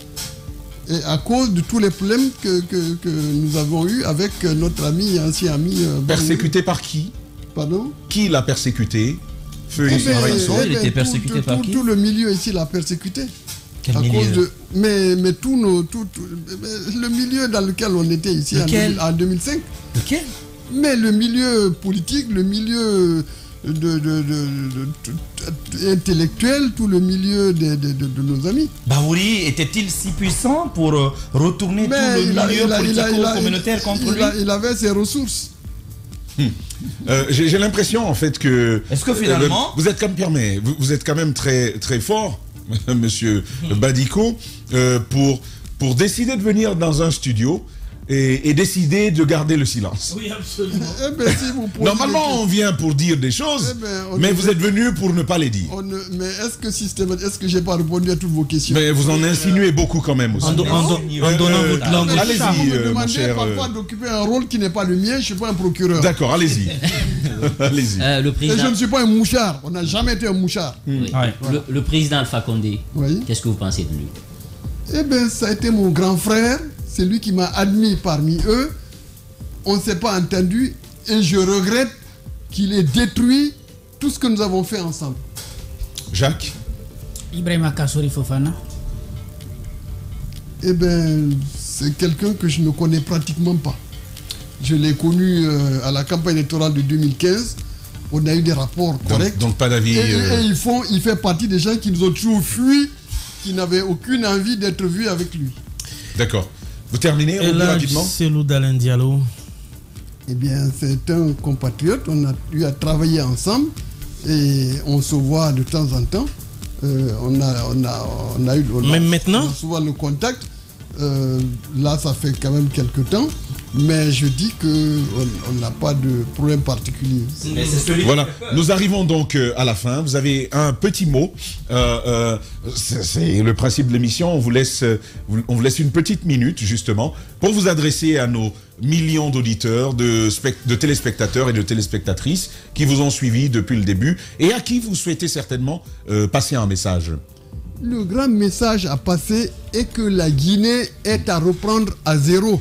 Et à cause de tous les problèmes que nous avons eus avec notre ami, ancien ami. Persécuté par qui? Pardon? Qui l'a persécuté? Feu Ibrahim Sow. Il était persécuté par qui? Tout le milieu ici l'a persécuté. Quel à milieu? cause de, mais le milieu dans lequel on était ici en 2005. Lequel? Mais le milieu politique, le milieu intellectuel, tout le milieu de nos amis. Baouri était-il si puissant pour retourner tout le milieu politico-communautaire contre lui? Il avait ses ressources. J'ai l'impression en fait que... Est-ce que finalement... vous êtes vous êtes quand même très, très fort, monsieur Badiko, pour décider de venir dans un studio et décider de garder le silence. Oui, absolument. Eh ben, si vous Normalement, on vient pour dire des choses, mais vous êtes venu pour ne pas les dire. Mais est-ce que j'ai pas répondu à toutes vos questions? Mais vous en insinuez beaucoup quand même aussi. En donnant votre langue. Allez-y, vous me mon demandez cher. parfois d'occuper un rôle qui n'est pas le mien, je ne suis pas un procureur. D'accord, allez-y. Allez-y. Le Et président... je ne suis pas un mouchard, on n'a jamais été un mouchard. Oui. Ouais. Le président Alpha Condé, Oui. qu'est-ce que vous pensez de lui? Eh bien, ça a été mon grand frère, c'est lui qui m'a admis parmi eux. On ne s'est pas entendu et je regrette qu'il ait détruit tout ce que nous avons fait ensemble. Jacques? Ibrahima Kassouri Fofana. Eh bien, c'est quelqu'un que je ne connais pratiquement pas. Je l'ai connu à la campagne électorale de 2015. On a eu des rapports corrects. Donc pas d'avis. Et il fait partie des gens qui nous ont toujours fui, qui n'avaient aucune envie d'être vus avec lui. D'accord. Vous terminez rapidement. C'est Dalen Diallo. Eh bien, c'est un compatriote. On a eu à travailler ensemble et on se voit de temps en temps. On a eu même maintenant souvent le contact. Là, ça fait quand même quelques temps. Mais je dis qu'on n'a pas de problème particulier. Voilà, nous arrivons donc à la fin. Vous avez un petit mot. C'est le principe de l'émission. On vous laisse une petite minute, justement, pour vous adresser à nos millions d'auditeurs, de téléspectateurs et de téléspectatrices qui vous ont suivis depuis le début et à qui vous souhaitez certainement passer un message. Le grand message à passer est que la Guinée est à reprendre à zéro.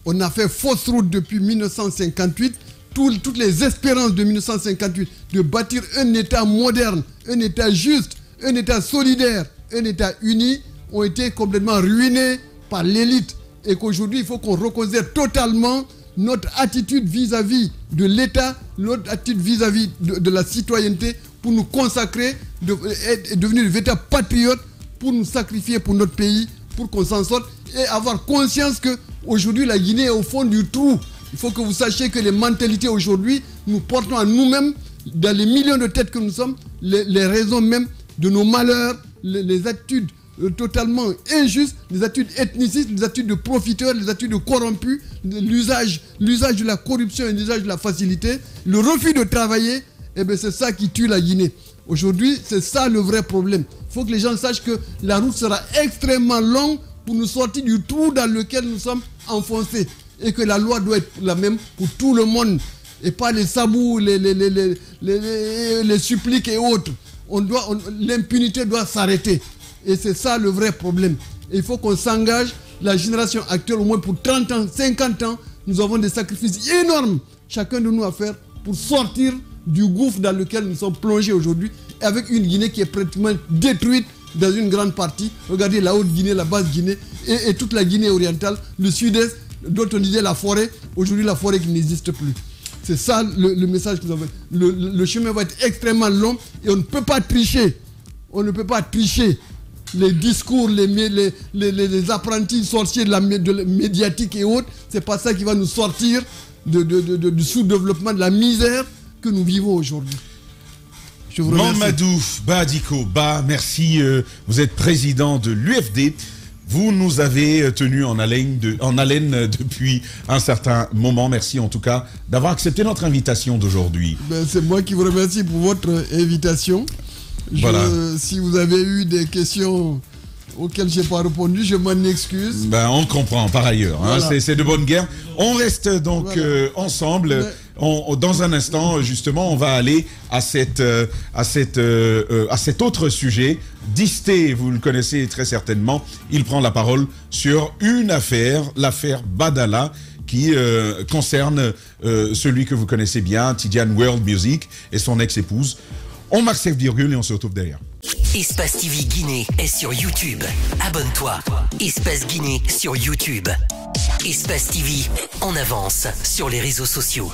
On a fait fausse route depuis 1958. Toutes les espérances de 1958 de bâtir un État moderne, un État juste, un État solidaire, un État uni ont été complètement ruinés par l'élite. Et qu'aujourd'hui, il faut qu'on reconsidère totalement notre attitude vis-à-vis de l'État, notre attitude vis-à-vis de la citoyenneté pour nous consacrer, devenir de véritables patriotes, pour nous sacrifier pour notre pays, pour qu'on s'en sorte et avoir conscience qu'aujourd'hui la Guinée est au fond du trou. Il faut que vous sachiez que les mentalités aujourd'hui, nous portons à nous-mêmes, dans les millions de têtes que nous sommes, les raisons même de nos malheurs, les attitudes totalement injustes, les attitudes ethnicistes, les attitudes de profiteurs, les attitudes de corrompus, l'usage de la corruption et l'usage de la facilité, le refus de travailler, eh bien c'est ça qui tue la Guinée. Aujourd'hui, c'est ça le vrai problème. Il faut que les gens sachent que la route sera extrêmement longue pour nous sortir du trou dans lequel nous sommes enfoncés. Et que la loi doit être la même pour tout le monde. Et pas les sabous, les suppliques et autres. L'impunité doit s'arrêter. Et c'est ça le vrai problème. Et il faut qu'on s'engage. La génération actuelle, au moins pour 30 ans, 50 ans, nous avons des sacrifices énormes, chacun de nous à faire, pour sortir du gouffre dans lequel nous sommes plongés aujourd'hui, avec une Guinée qui est pratiquement détruite dans une grande partie. Regardez la Haute-Guinée, la Basse-Guinée et toute la Guinée orientale, le sud-est, dont on disait la forêt, aujourd'hui la forêt qui n'existe plus. C'est ça le message que nous avons. Le chemin va être extrêmement long et on ne peut pas tricher. On ne peut pas tricher. Les discours, les apprentis sorciers de la médiatique et autres, c'est pas ça qui va nous sortir du sous-développement, de la misère que nous vivons aujourd'hui. Je vous remercie. Mamadou Badiko Ba, merci. Vous êtes président de l'UFD. Vous nous avez tenus en haleine depuis un certain moment. Merci en tout cas d'avoir accepté notre invitation d'aujourd'hui. C'est moi qui vous remercie pour votre invitation. Voilà. Si vous avez eu des questions auxquelles je n'ai pas répondu, je m'en excuse. On comprend par ailleurs. Voilà. Hein, c'est de bonne guerre. On reste donc ensemble. Dans un instant, justement, on va aller à cet autre sujet. Disté, vous le connaissez très certainement, il prend la parole sur une affaire, l'affaire Badala, qui concerne celui que vous connaissez bien, Tidiane World Music et son ex-épouse. On marque cette virgule et on se retrouve derrière. Espace TV Guinée est sur YouTube. Abonne-toi. Espace Guinée sur YouTube. Espace TV en avance sur les réseaux sociaux.